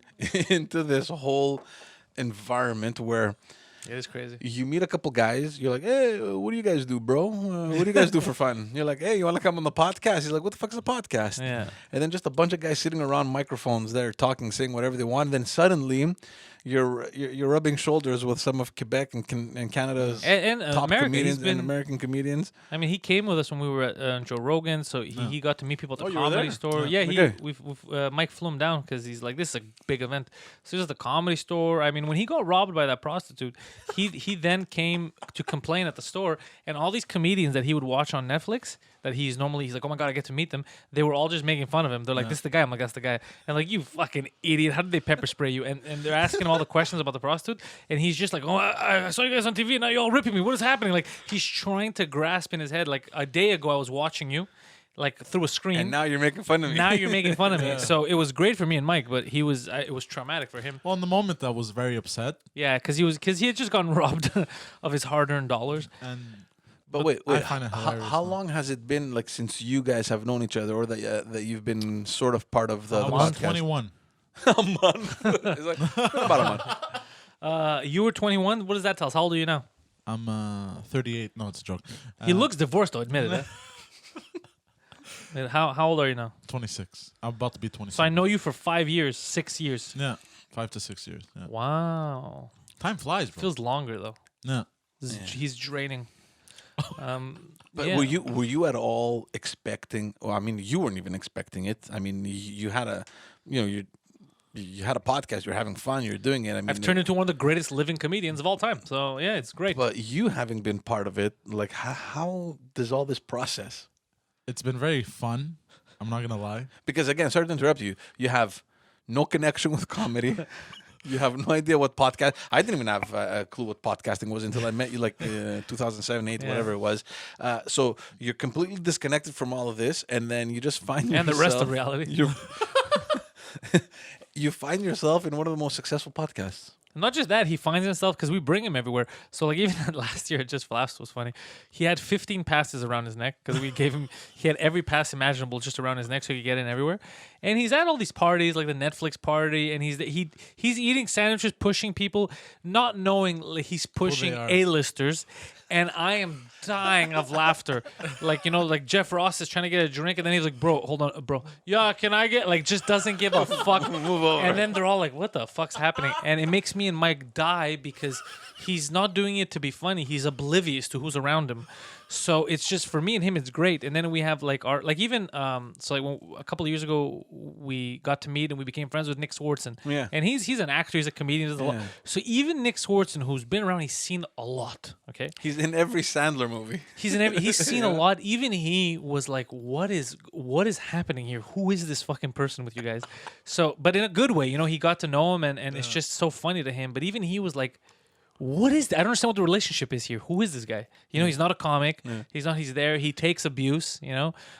into this whole environment where It is crazy. you meet a couple guys. You're like, hey, what do you guys do, bro? What do you guys do for fun? You're like, hey, you want to come on the podcast? He's like, what the fuck is a podcast? Yeah. And then just a bunch of guys sitting around microphones there talking, saying whatever they want. And then suddenly, you're rubbing shoulders with some of Quebec and Canada's And top America. comedians He's been. and American comedians. I mean, he came with us when we were at Joe Rogan, so he got to meet people at the Oh, you were comedy there? store. Yeah, Okay. Mike flew him down because he's like, this is a big event. So this is the comedy store. I mean, when he got robbed by that prostitute, he then came to complain at the store, and all these comedians that he would watch on Netflix, that he's like, oh my god, I get to meet them. They were all just making fun of him. They're like, this is the guy. I'm like, that's the guy. And like, you fucking idiot. How did they pepper spray you? And they're asking him all the questions about the prostitute. And he's just like, oh, I saw you guys on TV. And now you're all ripping me. What is happening? Like, he's trying to grasp in his head. Like, a day ago, I was watching you, like, through a screen. And now you're making fun of me. Now you're making fun of me. So it was great for me and Mike, but it was traumatic for him. Well, in the moment, I was very upset. Yeah, because he had just gotten robbed of his hard-earned dollars. But wait, I find it hilarious how now. long has it been, like, since you guys have known each other, or that you've been sort of part of the I was podcast? 21. A month. It's like, about a month. You were 21. What does that tell us? How old are you now? I'm 38. No, it's a joke. He looks divorced, though. Admit it. How old are you now? 26. I'm about to be 26. So I know you for 5 years, 6 years. Yeah, 5 to 6 years. Yeah. Wow. Time flies, bro. Feels longer though. Yeah. He's draining. But yeah. were you at all expecting? Well, I mean, you weren't even expecting it. I mean, you had a, you had a podcast. You're having fun. You're doing it. I mean, I've turned into one of the greatest living comedians of all time. So yeah, it's great. But you having been part of it, like, how does all this process? It's been very fun. I'm not gonna lie. Because again, sorry to interrupt you. You have no connection with comedy. You have no idea what podcast. I didn't even have a clue what podcasting was until I met you, like 2007, 8, whatever it was. So you're completely disconnected from all of this, and then you just find and the rest of yourself- reality. you find yourself in one of the most successful podcasts. Not just that, he finds himself because we bring him everywhere. So like even last year at Just for Laughs was funny. He had 15 passes around his neck because we gave him. He had every pass imaginable just around his neck so he could get in everywhere. And he's at all these parties like the Netflix party, and he's eating sandwiches, pushing people, not knowing like, he's pushing are. A-listers. And I am dying of laughter. Like, like Jeff Ross is trying to get a drink, and then he's like, bro, hold on, bro. Yeah, can I get, like, just doesn't give a fuck. Move over. And then they're all like, what the fuck's happening? And it makes me and Mike die because he's not doing it to be funny. He's oblivious to who's around him. So it's just, for me and him, it's great. And then we have like a couple of years ago, we got to meet and we became friends with Nick Swartzen. Yeah. And he's an actor, he's a comedian, does a lot. Yeah. So even Nick Swartzen, who's been around, he's seen a lot. Okay. He's in every Sandler movie. He's seen a lot. Even he was like, what is happening here? Who is this fucking person with you guys? So, but in a good way, he got to know him, and it's just so funny to him. But even he was like, what is that? I don't understand what the relationship is here. Who is this guy? He's not a comic. Yeah. He's there. He takes abuse,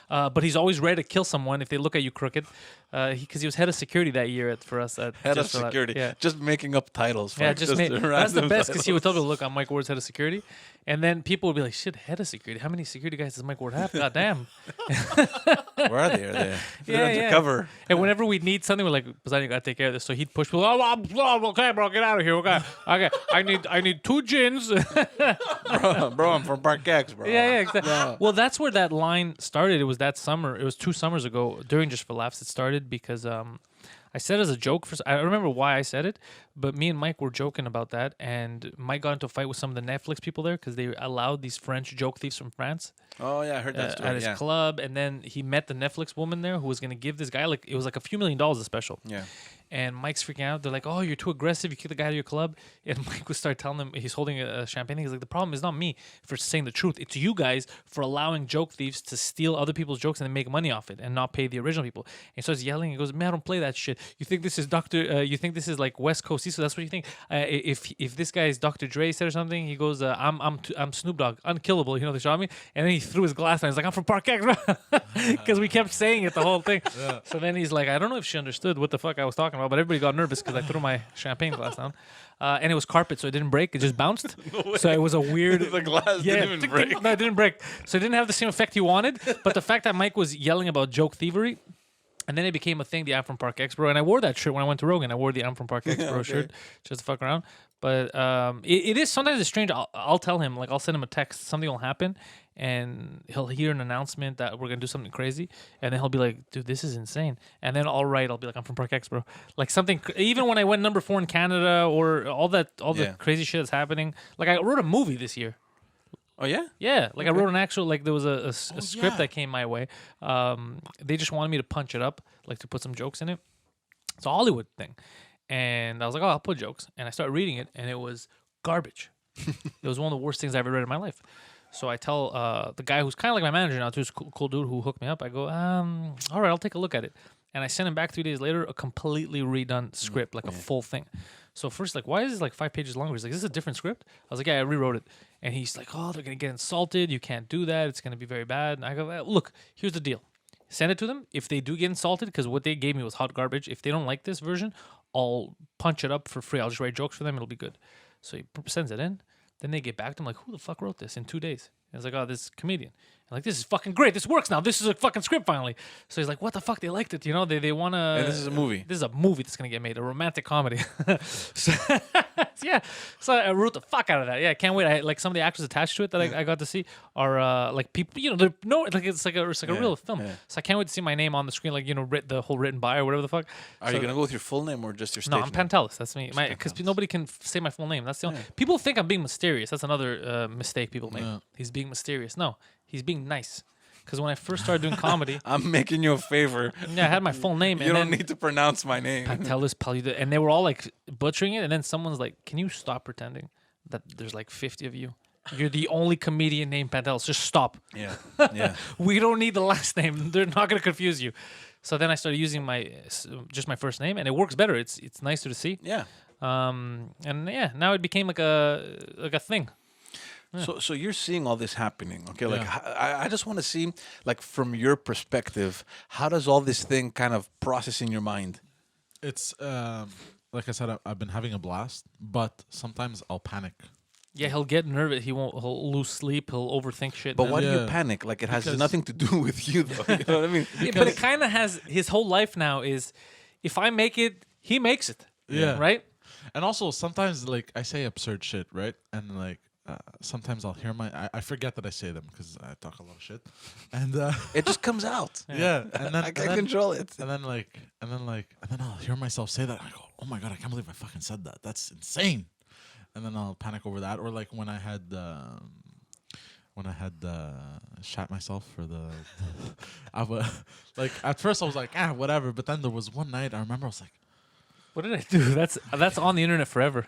but he's always ready to kill someone if they look at you crooked. Because he was head of security that year for us. Head of security. Yeah. Just making up titles. Yeah, Just that's the random best because he would tell titles. people, look, I'm Mike Ward's head of security. And then people would be like, shit, head of security? How many security guys does Mike Ward have? God damn. Where are they? Are they? They're undercover. And whenever we need something, we're like, Poseidon, you gotta take care of this. So he'd push people. Oh, okay, bro, get out of here. Okay, I need 2 gins. bro, I'm from Park X, bro. Yeah, exactly. Well, that's where that line started. It was that summer. It was 2 summers ago during Just for Laughs. It started because I said it as a joke. I don't remember why I said it, but me and Mike were joking about that. And Mike got into a fight with some of the Netflix people there because they allowed these French joke thieves from France Oh yeah, I heard that story. at his club. And then he met the Netflix woman there who was going to give this guy, like, it was like a few $1 million a special. Yeah. And Mike's freaking out. They're like, oh, you're too aggressive. You kicked the guy out of your club. And Mike would start telling them, he's holding a champagne. He's like, the problem is not me for saying the truth. It's you guys for allowing joke thieves to steal other people's jokes and then make money off it and not pay the original people. And he starts yelling. He goes, man, I don't play that shit. You think this is you think this is like West Coast East? So that's what you think. If this guy is Dr. Dre said or something, he goes, I'm Snoop Dogg, unkillable. They shot me. And then he threw his glass down. He's like, I'm from Park X, because we kept saying it the whole thing. Yeah. So then he's like, I don't know if she understood what the fuck I was talking about, but everybody got nervous because I threw my champagne glass down. And it was carpet, so it didn't break. It just bounced. No, so it was a weird... The glass didn't even break. No, it didn't break. So it didn't have the same effect you wanted. But the fact that Mike was yelling about joke thievery, and then it became a thing, the I'm from Park X, bro. And I wore that shirt when I went to Rogan. I wore the I'm from Park X, bro shirt just to fuck around. But it is sometimes it's strange. I'll tell him, like, I'll send him a text. Something will happen, and he'll hear an announcement that we're going to do something crazy. And then he'll be like, dude, this is insane. And then I'll be like, I'm from Park X, bro. Like something, even when I went number 4 in Canada or all the crazy shit that's happening. Like I wrote a movie this year. Oh, yeah? Yeah, like I wrote an actual, like there was a script that came my way. They just wanted me to punch it up, like to put some jokes in it. It's a Hollywood thing. And I was like, oh, I'll put jokes. And I started reading it, and it was garbage. It was one of the worst things I ever read in my life. So I tell the guy who's kind of like my manager now, too, cool dude who hooked me up. I go, all right, I'll take a look at it. And I sent him back 3 days later a completely redone script, like a full thing. So first, like, why is this like 5 pages longer? He's like, is this a different script? I was like, yeah, I rewrote it. And he's like, oh, they're going to get insulted. You can't do that. It's going to be very bad. And I go, well, look, here's the deal. Send it to them. If they do get insulted, because what they gave me was hot garbage, if they don't like this version, I'll punch it up for free. I'll just write jokes for them. It'll be good. So he sends it in. Then they get back to him like, who the fuck wrote this in 2 days? And it's like, oh, this comedian. I'm like, this is fucking great. This works now. This is a fucking script finally. So he's like, what the fuck? They liked it. You know, they want to. And this is a movie. This is a movie that's going to get made, a romantic comedy. So, yeah. So I wrote the fuck out of that. Yeah, I can't wait. Like some of the actors attached to it that I got to see are like people, you know, they're like it's like a real film. Yeah. So I can't wait to see my name on the screen, like, you know, the whole written by or whatever the fuck. Are you gonna go with your full name or just your stage No, I'm name? Pantelis. That's me. Because nobody can say my full name. That's the only. People think I'm being mysterious. That's another mistake people make. Yeah. He's being mysterious. No, he's being nice. Because when I first started doing comedy, I'm making you a favor. yeah, I had my full name. You and don't then need to pronounce my name. Pantelis Palida, and they were all like butchering it. And then someone's like, "Can you stop pretending that there's like 50 of you? You're the only comedian named Pantelis. Just stop. Yeah, yeah. We don't need the last name. They're not gonna confuse you." So then I started using just my first name, and it works better. It's nicer to see. Yeah. And yeah, now it became like a thing. So you're seeing all this happening, okay? Like I just want to see, like, from your perspective, how does all this thing kind of process in your mind? It's like I said, I've been having a blast, but sometimes I'll panic. Yeah, he'll get nervous. He'll lose sleep. He'll overthink shit. But why do you Yeah. panic? Like, it has Because- nothing to do with you, though. You know what I mean? Yeah, but it kind of has. His whole life now is, if I make it, he makes it. Yeah. Right. And also sometimes like I say absurd shit, right? And like sometimes I'll hear I forget that I say them because I talk a lot of shit, and It just comes out. yeah, and then I can't control it. and then I'll hear myself say that. And I go, oh my god, I can't believe I fucking said that. That's insane. And then I'll panic over that, or like when I had shot myself for the, like at first I was like whatever, but then there was one night I remember I was like, What did I do? That's on the internet forever.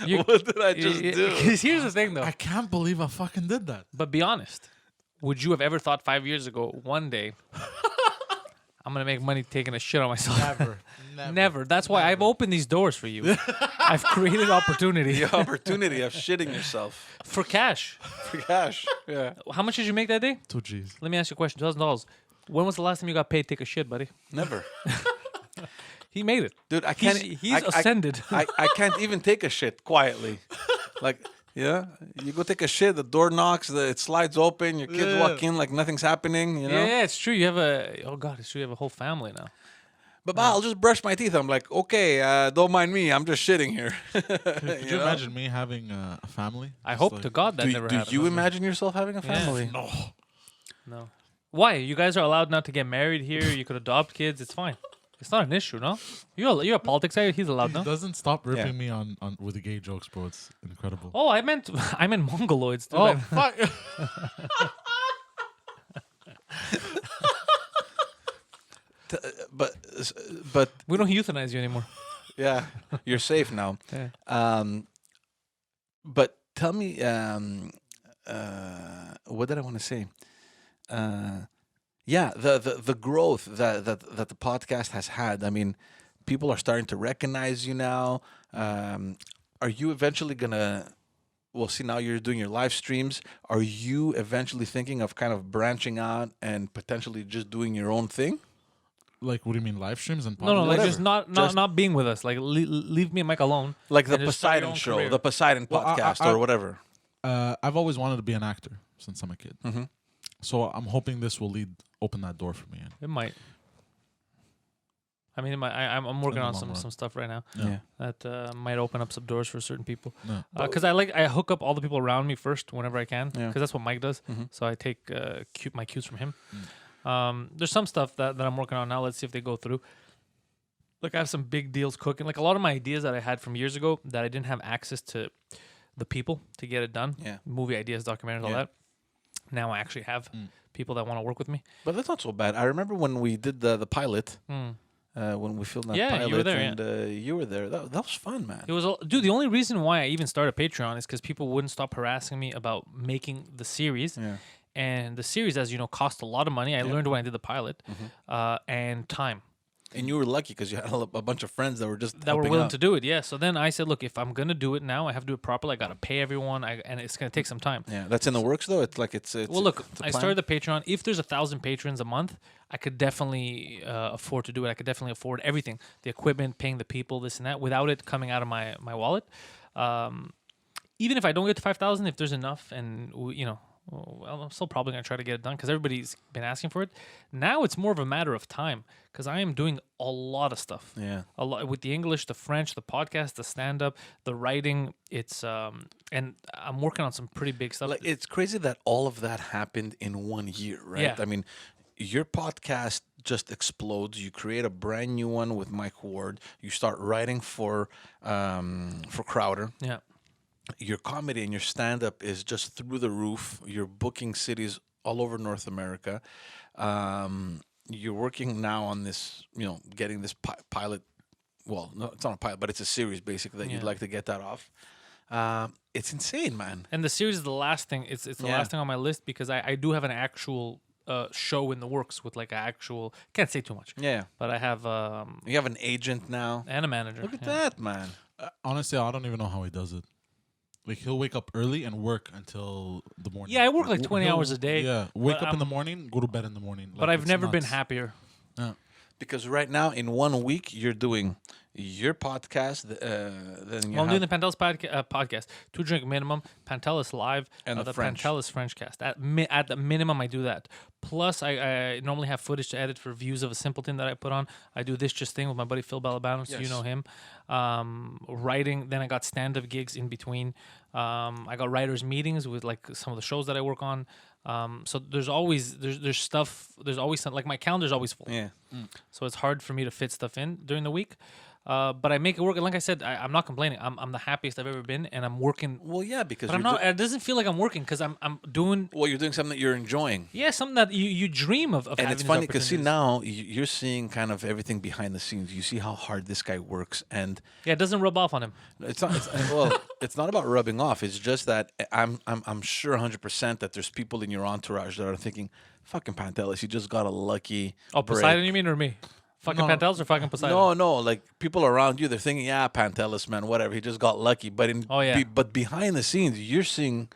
What did I just do? Because here's the thing, though. I can't believe I fucking did that. But be honest. Would you have ever thought 5 years ago, one day, I'm gonna make money taking a shit on myself? Never. That's why I've opened these doors for you. I've created opportunity The opportunity of shitting yourself for cash. for cash. Yeah. How much did you make that day? 2 G's. Let me ask you a question. $2,000. When was the last time you got paid to take a shit, buddy? Never. He made it. Dude, I can't. He's ascended. I can't even take a shit quietly. Like, yeah, you go take a shit, the door knocks, it slides open, your kids walk in like nothing's happening, you know? Yeah, it's true. You have it's true. You have a whole family now. But I'll just brush my teeth. I'm like, okay, don't mind me. I'm just shitting here. Could you imagine me having a family? I Just hope like- to God that Do, never do happened. you imagine yourself having a family? No. No. Why? You guys are allowed now to get married here. You could adopt kids. It's fine. It's not an issue, no? You're a politics guy. He's allowed, He no? doesn't stop ripping Yeah. me on with the gay jokes, bro. It's incredible. Oh, I meant mongoloids. Dude. Oh, fuck. But We don't euthanize you anymore. yeah, you're safe now. Yeah. But tell me, what did I want to say? Yeah, the growth that the podcast has had. I mean, people are starting to recognize you now. Are you eventually gonna? Well, see, now you're doing your live streams. Are you eventually thinking of kind of branching out and potentially just doing your own thing? Like, what do you mean, live streams and No, like Whatever. just not being with us. Like leave me and Mike alone. Like the And just start your Poseidon own show, career. the Poseidon Well, podcast, I- or whatever. I've always wanted to be an actor since I'm a kid. Mm-hmm. So I'm hoping this will open that door for me. It might. I mean, I'm working the on long run. some stuff right now Yeah. that might open up some doors for certain people. No. Because I hook up all the people around me first whenever I can. Yeah. Because that's what Mike does. Mhm. So I take my cues from him. There's some stuff that I'm working on now. Let's see if they go through. Like I have some big deals cooking. Like a lot of my ideas that I had from years ago that I didn't have access to the people to get it done. Yeah. Movie ideas, documentaries, all Yeah. that. Now I actually have people that want to work with me. But that's not so bad. I remember when we did the pilot. when we filmed that Yeah, pilot. you were there, and you were there. That was fun, man. It was, dude. The only reason why I even started Patreon is because people wouldn't stop harassing me about making the series. Yeah. And the series, as you know, cost a lot of money. I learned when I did the pilot, and time. And you were lucky because you had a bunch of friends that were just That were helping willing out. to do it. Yeah. So then I said, look, if I'm gonna do it now, I have to do it properly. I gotta pay everyone, and it's gonna take some time. Yeah, that's in the works though. It's like it's Well, look, it's a I plan. started the Patreon. If there's 1,000 patrons a month, I could definitely afford to do it. I could definitely afford everything, the equipment, paying the people, this and that, without it coming out of my wallet. Even if I don't get to 5,000, if there's enough, and well, I'm still probably gonna try to get it done because everybody's been asking for it. Now it's more of a matter of time because I am doing a lot of stuff. Yeah. A lot with the English, the French, the podcast, the stand-up, the writing. It's and I'm working on some pretty big stuff. Like it's crazy that all of that happened in 1 year, right? Yeah. I mean, your podcast just explodes. You create a brand new one with Mike Ward. You start writing for Crowder. Yeah. Your comedy and your stand-up is just through the roof. You're booking cities all over North America. You're working now on this, getting this pilot. Well, no, it's not a pilot, but it's a series basically that you'd Yeah. like to get that off. It's insane, man. And the series is the last thing. It's the Yeah. last thing on my list because I do have an actual show in the works with like an actual. Can't say too much, Yeah. but I have You have an agent now. and a manager. Look at yeah. that, man. Honestly, I don't even know how he does it. Like he'll wake up early and work until the morning. Yeah, I work like 20 hours a day. Yeah, wake but up in the I'm- morning, go to bed in the morning. But Like, I've it's never been nuts. happier. Yeah. Because right now, in 1 week, you're doing your podcast. Then you Well, I'm have doing the Pantelis podcast. 2 drink minimum. Pantelis live. And the the French. Pantelis Frenchcast. At the minimum, I do that. Plus, I normally have footage to edit for Views of a Simpleton that I put on. I do this just thing with my buddy Phil Balabano, so you Yes. know him. Writing. Then I got stand-up gigs in between. I got writers meetings with like some of the shows that I work on. So there's always there's stuff. There's always some, like my calendar's always full. yeah. So it's hard for me to fit stuff in during the week. But I make it work. And like I said, I'm not complaining. I'm the happiest I've ever been, and I'm working. Well, yeah, because But I'm not. It doesn't feel like I'm working because I'm doing. well, you're doing something that you're enjoying. Yeah, something that you dream of And having it's these funny because see opportunities. now you're seeing kind of everything behind the scenes. You see how hard this guy works, and Yeah, it doesn't rub off on him. it's not. Well, it's not about rubbing off. It's just that I'm sure 100% that there's people in your entourage that are thinking, "Fucking Pantelis, you just got a lucky." Oh, break." Poseidon, you mean, or me? Fucking No. Pantelis or fucking Poseidon? No, like people around you, they're thinking, "Yeah, Pantelis, man, whatever. He just got lucky." But Oh, yeah. but behind the scenes, you're seeing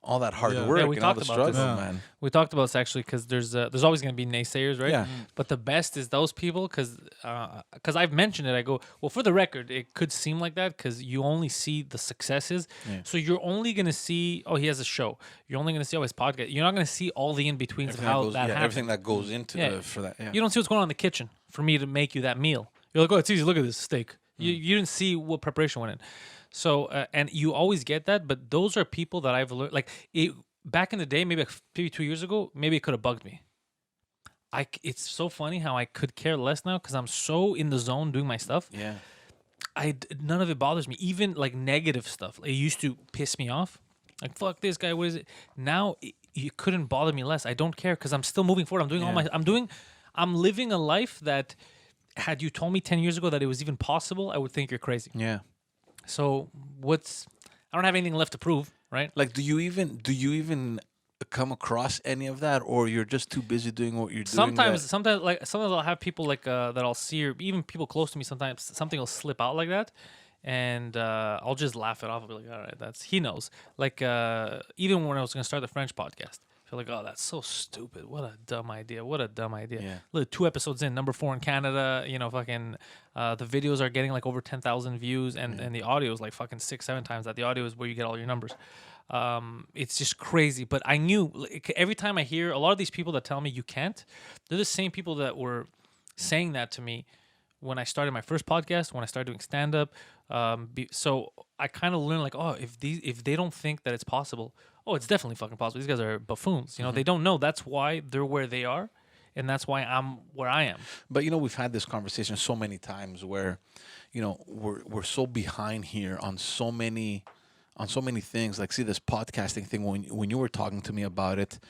all that hard Yeah. work Yeah, we and all the talked about struggle, this. Yeah. man. We talked about this actually because there's always going to be naysayers, right? Yeah. But the best is those people because I've mentioned it. I go, well, for the record, it could seem like that because you only see the successes. Yeah. So you're only going to see, oh, he has a show. You're only going to see, oh, his podcast. You're not going to see all the in betweens of Everything how goes, that happens. everything that goes into Yeah. for that. Yeah. You don't see what's going on in the kitchen for me to make you that meal. You're like, oh, it's easy. Look at this steak. Mm. You didn't see what preparation went in. So, and you always get that, but those are people that I've learned. Like, back in the day, maybe 2 years ago, maybe it could have bugged me. It's so funny how I could care less now because I'm so in the zone doing my stuff. Yeah. None of it bothers me. Even like negative stuff. It used to piss me off. Like, fuck this guy. What is it? Now it couldn't bother me less. I don't care because I'm still moving forward. I'm doing I'm living a life that had you told me 10 years ago that it was even possible, I would think you're crazy. Yeah. So I don't have anything left to prove, right? Like, do you even come across any of that, or you're just too busy doing what you're doing? Sometimes I'll have people like that I'll see, or even people close to me. Sometimes something will slip out like that, and I'll just laugh it off. I'll be like, all right, he knows. Like even when I was gonna start the French podcast, I feel like, oh, that's so stupid. What a dumb idea. Yeah. Look, 2 episodes in, number 4 in Canada. Fucking the videos are getting like over 10,000 views, and the audio is like fucking 6-7 times that. The audio is where you get all your numbers. It's just crazy. But I knew every time I hear a lot of these people that tell me you can't, they're the same people that were saying that to me when I started my first podcast, when I started doing stand up. So I kind of learned like, oh, if they don't think that it's possible, oh, it's definitely fucking possible. These guys are buffoons. They don't know. That's why they're where they are, and that's why I'm where I am. But we've had this conversation so many times where, we're so behind here on so many things. Like, see, this podcasting thing, when you were talking to me about it,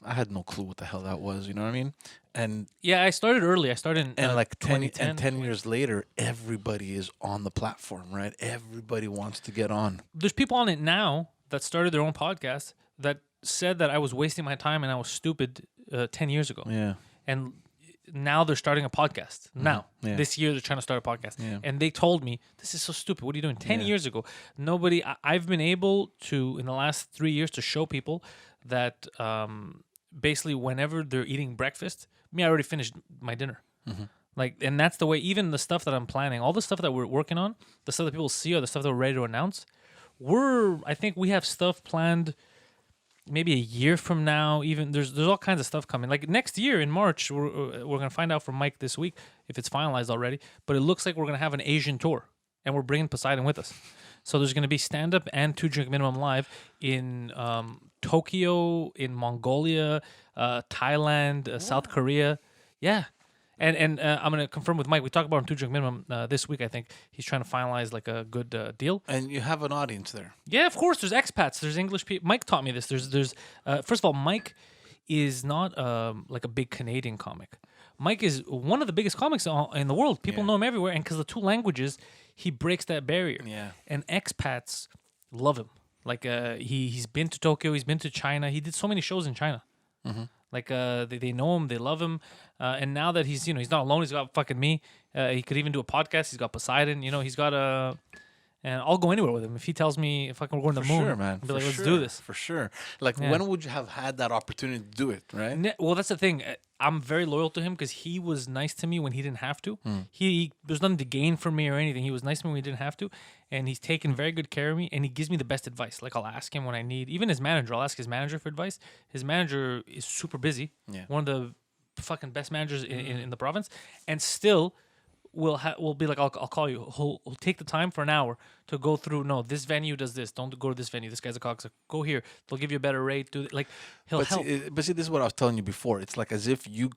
I had no clue what the hell that was. You know what I mean? And Yeah, I started early. I started in like 10 2010. and 10 years later, everybody is on the platform, right? Everybody wants to get on. There's people on it now that started their own podcast that said that I was wasting my time and I was stupid 10 years ago. Yeah. And now they're starting a podcast. Now, Yeah. this year, they're trying to start a podcast. Yeah. And they told me, this is so stupid. What are you doing? 10 Yeah. years ago, nobody, I've been able to, in the last 3 years, to show people that basically whenever they're eating breakfast, I already finished my dinner. Like, and that's the way, even the stuff that I'm planning, all the stuff that we're working on, the stuff that people see or the stuff that we're ready to announce, I think we have stuff planned maybe a year from now. Even there's all kinds of stuff coming. Like next year in March, we're gonna find out from Mike this week if it's finalized already. But it looks like we're gonna have an Asian tour, and we're bringing Poseidon with us. So there's gonna be stand up and 2 Drink Minimum live in Tokyo, in Mongolia, Thailand, South Korea. Yeah. And I'm gonna confirm with Mike. We talked about on 2 Drink Minimum this week. I think he's trying to finalize like a good deal. And you have an audience there. Yeah, of course. There's expats. There's English people. Mike taught me this. There's first of all, Mike is not like a big Canadian comic. Mike is one of the biggest comics in the world. People know him everywhere, and because of the 2 languages, he breaks that barrier. Yeah. And expats love him. Like he's been to Tokyo. He's been to China. He did so many shows in China. Like they know him, they love him, and now that he's he's not alone. He's got fucking me. He could even do a podcast. He's got Poseidon. He's got and I'll go anywhere with him if he tells me if I can go on the moon. Sure, man. I'll be like, let's do this. For sure. Like, when would you have had that opportunity to do it, right? Well, that's the thing. I'm very loyal to him because he was nice to me when he didn't have to. There's nothing to gain from me or anything. He was nice to me when he didn't have to, and he's taken very good care of me. And he gives me the best advice. Like I'll ask him when I need, even his manager. I'll ask his manager for advice. His manager is super busy. Yeah. One of the fucking best managers in the province, and still. We'll be like, I'll call you. He'll take the time for an hour to go through. No, this venue does this. Don't go to this venue. This guy's a cocksucker. Go here. They'll give you a better rate. He'll help. But see, this is what I was telling you before. It's like as if you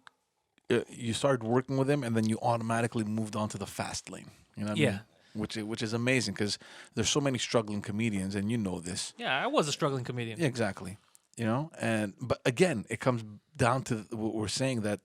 started working with him and then you automatically moved on to the fast lane. You know what I mean? Which is amazing because there's so many struggling comedians, and you know this. Yeah, I was a struggling comedian. Yeah, exactly. But again, it comes down to what we're saying, that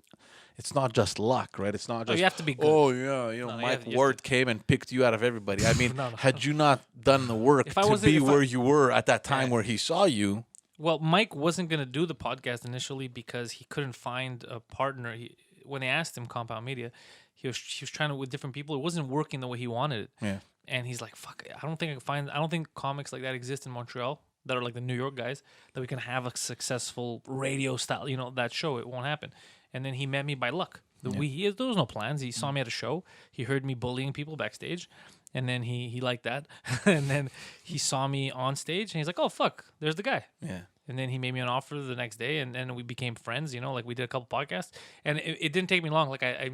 it's not just luck, right? It's not just you have to be good. Oh yeah, Mike Ward came and picked you out of everybody. I mean, had you not done the work to be where you were at that time where he saw you. Well, Mike wasn't gonna do the podcast initially because he couldn't find a partner. When they asked him, Compound Media, he was trying to with different people. It wasn't working the way he wanted it. Yeah. And he's like, "Fuck, I don't think comics like that exist in Montreal that are like the New York guys that we can have a successful radio style, that show. It won't happen." And then he met me by luck. There was no plans. He saw me at a show. He heard me bullying people backstage, and then he liked that. And then he saw me on stage, and he's like, "Oh fuck, there's the guy." Yeah. And then he made me an offer the next day, and then we became friends. Like we did a couple podcasts, and it didn't take me long. Like I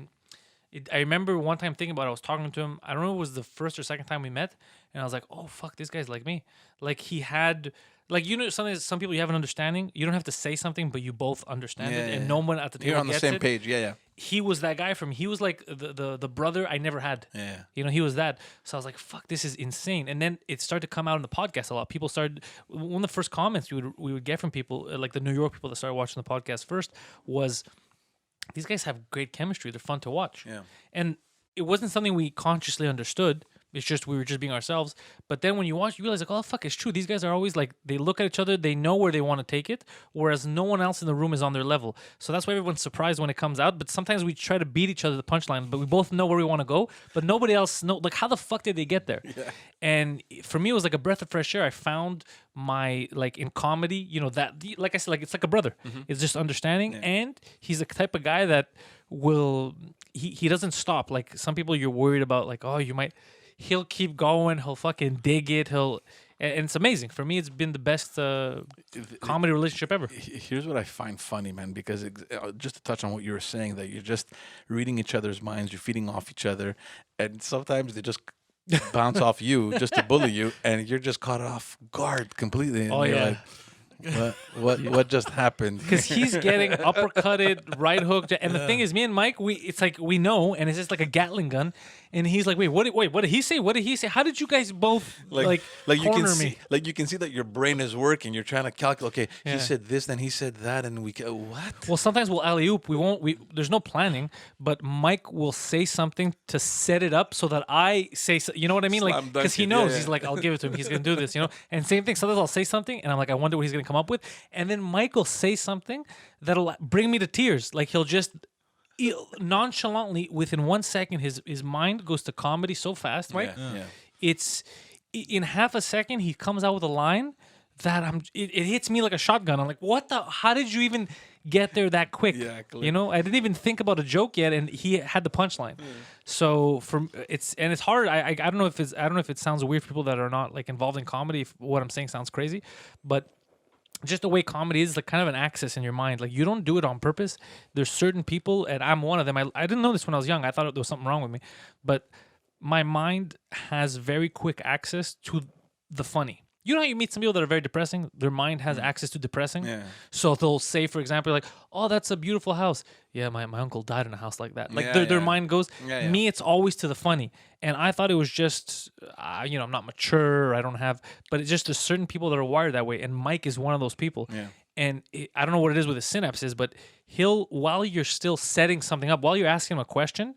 remember one time thinking about it. I was talking to him. I don't know if it was the first or second time we met, and I was like, "Oh fuck, this guy's like me." Like he had. Like some people you have an understanding. You don't have to say something, but you both understand it, and no one at the table You're on the gets same it. page. Yeah. He was that guy for me. He was like the brother I never had. Yeah. He was that. So I was like, fuck, this is insane. And then it started to come out in the podcast a lot. People started, one of the first comments we would get from people, like the New York people that started watching the podcast first, was these guys have great chemistry. They're fun to watch. Yeah. And it wasn't something we consciously understood. It's just we were just being ourselves. But then when you watch, you realize like, oh fuck, it's true. These guys are always like, they look at each other, they know where they want to take it, whereas no one else in the room is on their level. So that's why everyone's surprised when it comes out. But sometimes we try to beat each other to the punchline, but we both know where we want to go. But nobody else knows. Like, how the fuck did they get there? Yeah. And for me, it was like a breath of fresh air. I found my like in comedy, that like I said, like it's like a brother. Mm-hmm. It's just understanding, and he's the type of guy that will he doesn't stop. Like some people, you're worried about, like, oh, you might. He'll keep going. He'll fucking dig it. And it's amazing. For me, it's been the best comedy relationship ever. Here's what I find funny, man, because just to touch on what you were saying, that you're just reading each other's minds, you're feeding off each other, and sometimes they just bounce off you just to bully you, and you're just caught off guard completely. And oh, you're yeah. Like, What just happened? because he's getting uppercutted, right hooked, and the thing is, me and Mike, it's like we know, and it's just like a Gatling gun, and he's like, wait, what did he say? What did he say? How did you guys both like you can corner see, me? like you can see that your brain is working. You're trying to calculate. Okay, Yeah. he said this, then he said that, and what? Well, sometimes we'll alley oop. There's no planning, but Mike will say something to set it up so that I say, you know what I mean? Like, Slam because he dunk it. knows Yeah, he's yeah. like, I'll give it to him. He's gonna do this, you know. And same thing. Sometimes I'll say something, and I'm like, I wonder what he's gonna come up with. And then Mike will say something that'll bring me to tears. Like he'll just nonchalantly, within 1 second, his mind goes to comedy so fast, right? Yeah. It's in half a second he comes out with a line that it hits me like a shotgun. I'm like, what the? How did you even get there that quick? Exactly. You know, I didn't even think about a joke yet, and he had the punchline. So it's hard. I don't know if it sounds weird for people that are not like involved in comedy. If what I'm saying sounds crazy, but just the way comedy is, like kind of an access in your mind. Like you don't do it on purpose. There's certain people, and I'm one of them. I didn't know this when I was young. I thought there was something wrong with me, but my mind has very quick access to the funny. You know how you meet some people that are very depressing? Their mind has access to depressing. Yeah. So they'll say, for example, like, "Oh, that's a beautiful house." Yeah, my uncle died in a house like that. Like Yeah, their yeah. mind goes. Yeah. Me, it's always to the funny, and I thought it was just, I'm not mature. I don't have, but it's just there's certain people that are wired that way, and Mike is one of those people. Yeah. And I don't know what it is with his synapses, but while you're still setting something up, while you're asking him a question,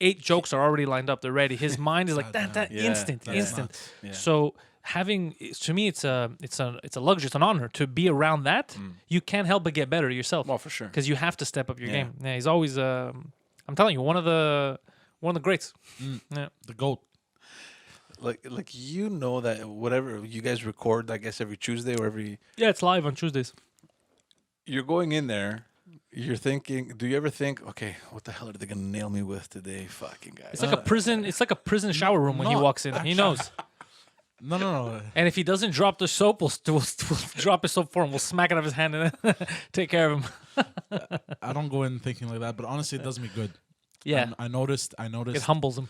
8 jokes are already lined up. They're ready. His mind is like that Yeah, instant. that's nuts. Yeah. So to me, it's a luxury. It's an honor to be around that. You can't help but get better yourself. Well, for sure. Because you have to step up your Yeah. game. Yeah, he's always. I'm telling you, one of the greats. Yeah. The GOAT. Like you know that whatever you guys record, I guess every Tuesday or Yeah, it's live on Tuesdays. you're going in there. You're thinking. Do you ever think, okay, what the hell are they gonna nail me with today, fucking guys? It's like a prison. It's like a prison shower room when he no, walks in. He knows. No. And if he doesn't drop the soap, we'll drop his soap for him. We'll smack it out of his hand and then take care of him. I don't go in thinking like that, but honestly, it does me good. Yeah, I noticed. it humbles him.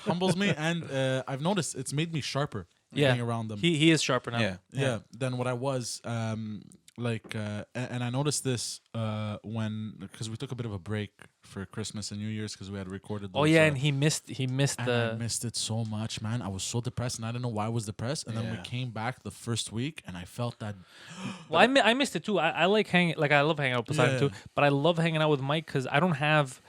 Humbles me, and I've noticed it's made me sharper. Yeah, being around them. He is sharper now. Yeah. Than what I was. And I noticed this because we took a bit of a break for Christmas and New Year's because we had recorded. Oh those, yeah, and he missed and I the. missed it so much, man. I was so depressed, and I didn't know why I was depressed. And then we Yeah. came back the first week, and I felt that. Well, I missed it too. I like hanging. Like I love hanging out with Poseidon Yeah. too. But I love hanging out with Mike because I don't have.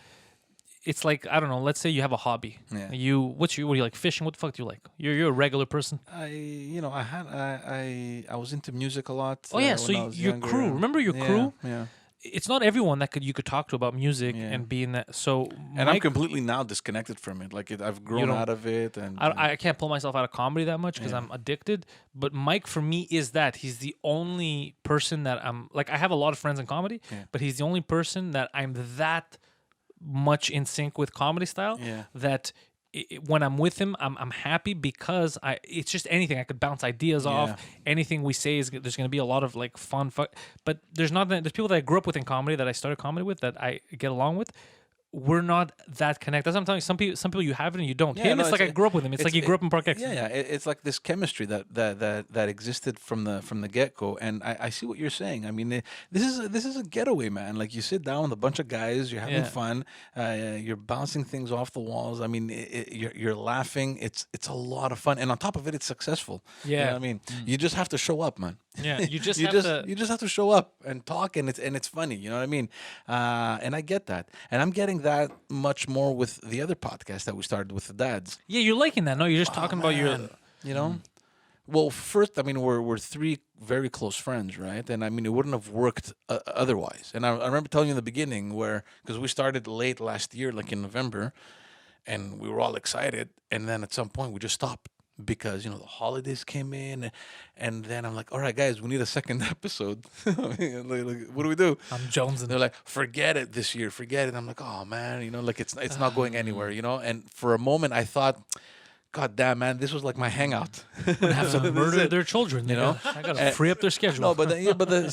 It's like I don't know. Let's say you have a hobby. Yeah. What do you like? Fishing. What the fuck do you like? You're a regular person. I was into music a lot. Oh yeah. when So I was your younger. crew. Remember your crew? Yeah. It's not everyone that you could talk to about music Yeah. and be in that. So And I'm Mike, completely now disconnected from it. Like I've grown don't- out of it, and I can't pull myself out of comedy that much because Yeah. I'm addicted. But Mike, for me, is that he's the only person that I'm like. I have a lot of friends in comedy, Yeah. but he's the only person that I'm that much in sync with comedy style. Yeah. That when I'm with him, I'm happy because it's just anything I could bounce ideas off. Anything we say there's going to be a lot of like fun. But there's people that I grew up with in comedy that I started comedy with that I get along with. We're not that connected. That's what I'm telling you. Some people you have it and you don't. Yeah, Him, no, it's like I grew up with him. It's like you grew up in Park X. Yeah. It's like this chemistry that existed from the get go, and I see what you're saying. I mean, this is a getaway, man. Like you sit down with a bunch of guys, you're having Yeah. fun, you're bouncing things off the walls. I mean, you're laughing. It's a lot of fun, and on top of it, it's successful. You know Yeah. what I mean, you just have to show up, man. Yeah, you just you have just to. you just have to show up and talk, and it's funny. You know what I mean? And I get that, and I'm getting that much more with the other podcast that we started with the dads. Yeah, you're liking that. No, you're just talking about your. Man, you know. Well, first, I mean, we're 3 very close friends, right? And I mean, it wouldn't have worked otherwise. And I remember telling you in the beginning because we started late last year, like in November, and we were all excited, and then at some point we just stopped because the holidays came in, and then I'm like, all right, guys, we need a second episode. like, what do we do? I'm jonesing. They're like, forget it this year, forget it. I'm like, oh man, like it's not going anywhere, And for a moment I thought, God damn, man, this was like my hangout. Have to murder their children. You know? I gotta free up their schedule. No, but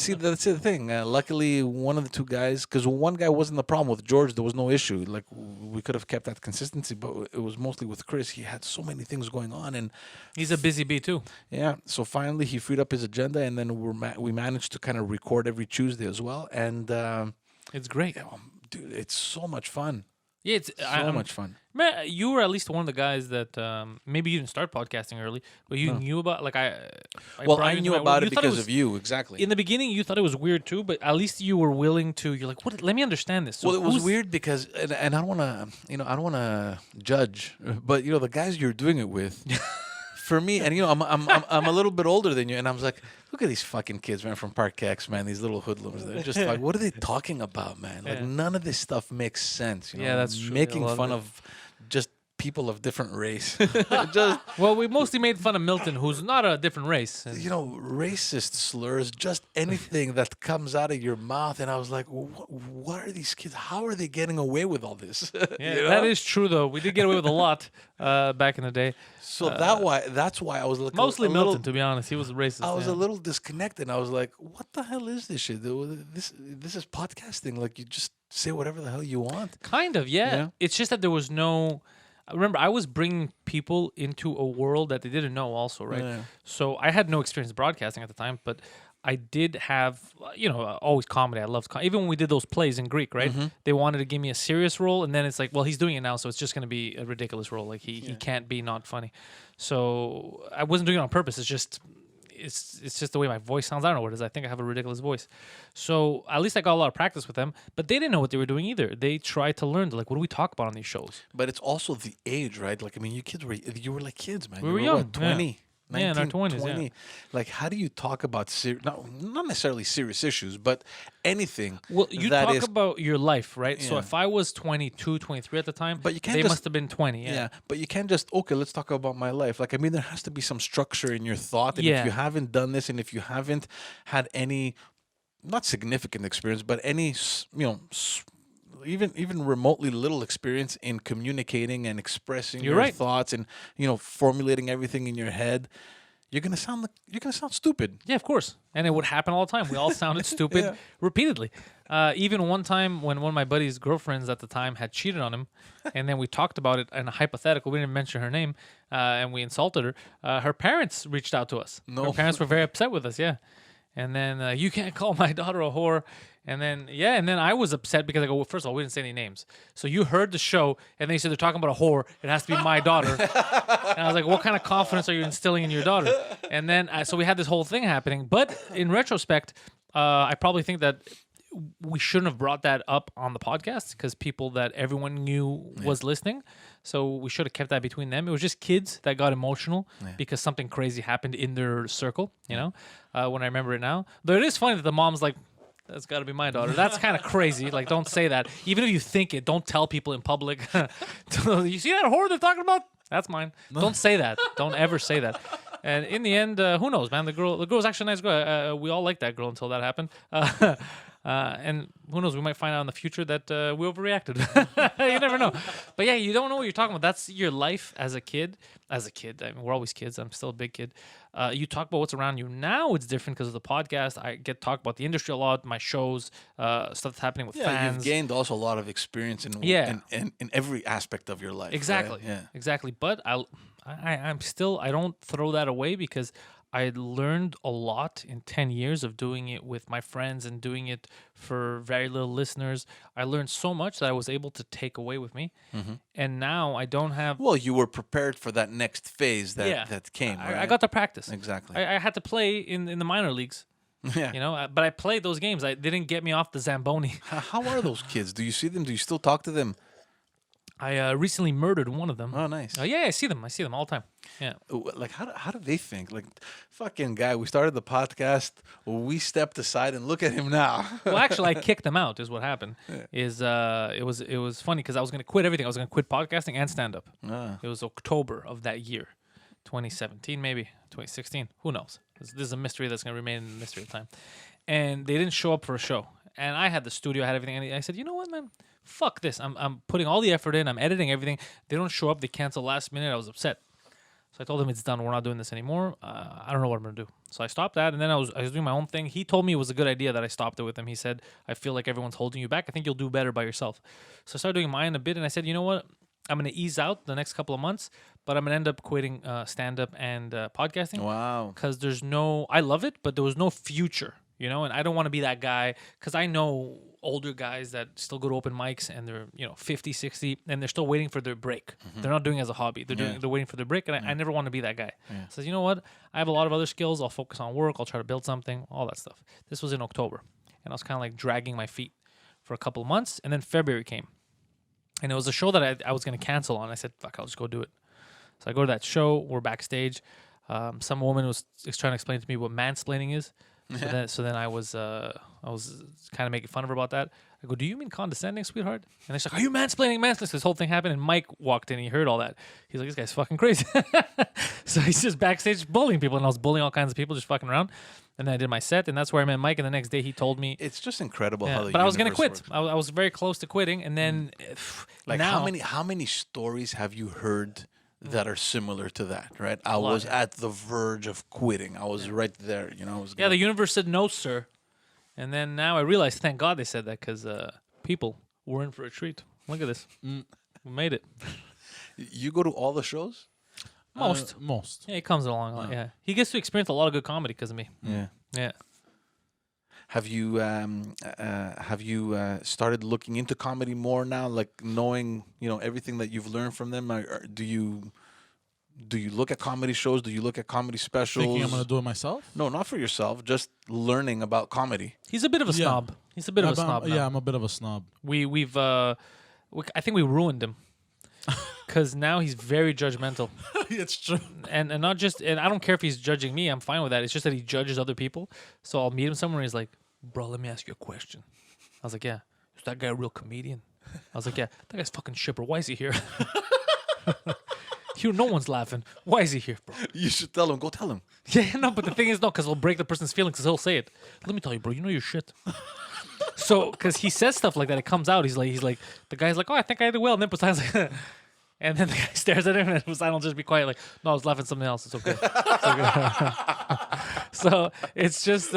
see, that's the thing. Luckily, one of the two guys, because one guy wasn't the problem with George, there was no issue. Like we could have kept that consistency, but it was mostly with Chris. He had so many things going on, and he's a busy bee too. yeah. So finally, he freed up his agenda, and then we managed to kind of record every Tuesday as well. And It's great. dude, it's so much fun. Yeah, it's So much fun. Man, you were at least one of the guys that maybe you didn't start podcasting early, but you knew about. Like I I knew about it because of you. Exactly. In the beginning, you thought it was weird too, but at least you were willing to. You're like, what? Let me understand this. So Well, it was weird because, and I don't want to, I don't want to judge, but the guys you're doing it with, for me, and I'm a little bit older than you, and I was like, look at these fucking kids, man, from Park X, man, these little hoodlums. They're just like, what are they talking about, man? Like, none of this stuff makes sense. Yeah, that's true. Making A lot of fun it. of just people of different race. Well, we mostly made fun of Milton, who's not a different race. And Racist slurs, just anything that comes out of your mouth. And I was like, what are these kids? How are they getting away with all this? yeah, that is true, though. We did get away with a lot back in the day. So that's why I was looking Mostly a little, Milton, to be honest. He was a racist. I was yeah. a little disconnected. I was like, what the hell is this shit? This is podcasting. Like, you just say whatever the hell you want. Kind of, yeah. Yeah. It's just that there was no. Remember, I was bringing people into a world that they didn't know, also, right? Yeah. So I had no experience broadcasting at the time, but I did have, always comedy. I loved even when we did those plays in Greek, right? Mm-hmm. They wanted to give me a serious role, and then it's like, well, he's doing it now, so it's just going to be a ridiculous role. Like he can't be not funny. So I wasn't doing it on purpose. It's just the way my voice sounds. I don't know what it is. I think I have a ridiculous voice. So at least I got a lot of practice with them, but they didn't know what they were doing either. They tried to learn. They're like, what do we talk about on these shows? But it's also the age, right? Like, I mean, you were like kids, man. We You were young, what, 20? Yeah, in our 19, 20s, 20. Like, how do you talk about not necessarily serious issues, but anything? Well, you that talk is- about your life, right? So Yeah. if I was 22, 23 at the time, But you can't they just- must have been 20. Yeah. Yeah. But you can't just, okay, let's talk about my life. Like, I mean, there has to be some structure in your thought. And Yeah. if you haven't done this, and if you haven't had any, not significant experience, but any, even remotely little experience in communicating and expressing You're your right. thoughts and, formulating everything in your head, you're gonna sound stupid. Yeah, of course. And it would happen all the time. We all sounded stupid Yeah. repeatedly. Even one time when one of my buddy's girlfriends at the time had cheated on him, and then we talked about it in a hypothetical. We didn't mention her name, and we insulted her. Her parents reached out to us. No. Her parents were very upset with us, yeah. And then you can't call my daughter a whore. And then I was upset because I go, well, first of all, we didn't say any names. So you heard the show, and they said they're talking about a whore. It has to be my daughter. And I was like, what kind of confidence are you instilling in your daughter? And then, so we had this whole thing happening. But in retrospect, I probably think that we shouldn't have brought that up on the podcast because people that everyone knew was listening. So we should have kept that between them. It was just kids that got emotional because something crazy happened in their circle, when I remember it now. Though it is funny that the mom's like, that's got to be my daughter. That's kind of crazy. Like, don't say that. Even if you think it, don't tell people in public. You see that whore they're talking about? That's mine. Don't say that. Don't ever say that. And in the end, who knows, man? The girl's actually a nice girl. We all liked that girl until that happened. And who knows? We might find out in the future that we overreacted. You never know. But yeah, you don't know what you're talking about. That's your life as a kid. As a kid, I mean, we're always kids. I'm still a big kid. You talk about what's around you. Now it's different because of the podcast. I get to talk about the industry a lot, my shows, stuff that's happening with fans. You've gained also a lot of experience in every aspect of your life. Exactly. Right? Yeah. Exactly. But I'm still, I don't throw that away because I learned a lot in 10 years of doing it with my friends and doing it for very little listeners. I learned so much that I was able to take away with me. Mm-hmm. And now I don't have. Well, you were prepared for that next phase that came. I Right? got to practice. Exactly. I had to play in the minor leagues. Yeah. But I played those games. They didn't get me off the Zamboni. How are those kids? Do you see them? Do you still talk to them? I recently murdered one of them. Oh, nice. Yeah, I see them. I see them all the time. Yeah. Like, how do they think? Like, fucking guy, we started the podcast, we stepped aside and look at him now. Well, actually, I kicked them out. Is what happened. Is it was funny because I was going to quit everything. I was going to quit podcasting and stand up. It was October of that year, 2017 maybe 2016. Who knows? This is a mystery that's going to remain a mystery of time. And they didn't show up for a show. And I had the studio, I had everything. And I said, you know what, man? Fuck this. I'm putting all the effort in. I'm editing everything. They don't show up. They cancel last minute. I was upset. So I told him it's done. We're not doing this anymore. I don't know what I'm gonna do. So I stopped that, and then I was doing my own thing. He told me it was a good idea that I stopped it with him. He said, "I feel like everyone's holding you back. I think you'll do better by yourself." So I started doing mine a bit, and I said, "You know what? I'm gonna ease out the next couple of months, but I'm gonna end up quitting stand up and podcasting Wow. because there's no. I love it, but there was no future, and I don't want to be that guy because I know older guys that still go to open mics and they're 50, 60, and they're still waiting for their break. They're not doing it as a hobby. They're waiting for their break, and I never want to be that guy. So you know what? I have a lot of other skills. I'll focus on work. I'll try to build something. All that stuff. This was in October, and I was kind of like dragging my feet for a couple of months, and then February came, and it was a show that I was going to cancel on. I said, "Fuck, I'll just go do it." So I go to that show. We're backstage. Some woman was trying to explain to me what mansplaining is. So then I was kind of making fun of her about that. I go, "Do you mean condescending, sweetheart?" And she's like, "Are you mansplaining?" This whole thing happened, and Mike walked in. And he heard all that. He's like, "This guy's fucking crazy." So he's just backstage bullying people, and I was bullying all kinds of people, just fucking around. And then I did my set, and that's where I met Mike. And the next day, he told me, It's just incredible yeah, how the but I was gonna universe quit. works. I was very close to quitting, and then Like now, how many stories have you heard that are similar to that, right? I lot, was yeah. at the verge of quitting. I was right there, I was yeah, the universe said no, sir. And then now I realize, thank God they said that, because people were in for a treat. Look at this, we made it. You go to all the shows? Most. Yeah, he comes along a lot. Yeah, he gets to experience a lot of good comedy because of me. Yeah. Yeah. Have you started looking into comedy more now, like knowing everything that you've learned from them? Or do you look at comedy shows? Do you look at comedy specials? Thinking I'm gonna do it myself. No, not for yourself. Just learning about comedy. He's a bit of a snob. He's a bit of a snob. Now. Yeah, I'm a bit of a snob. I think we ruined him because now he's very judgmental. It's true. And not just, and I don't care if he's judging me. I'm fine with that. It's just that he judges other people. So I'll meet him somewhere and he's like, "Bro, let me ask you a question." I was like, "Yeah, is that guy a real comedian?" I was like, "Yeah, that guy's fucking shipper. Why is he here?" No one's laughing. Why is he here, bro? You should tell him. Go tell him. Yeah, no, but the thing is, no, because it'll break the person's feelings because he'll say it. "Let me tell you, bro, you know your shit." So, because he says stuff like that, it comes out. He's like, the guy's like, "Oh, I think I did well." And then Poseidon's like, and then the guy stares at him, and Poseidon will just be quiet, like, "No, I was laughing at something else. It's okay." It's okay. So it's just,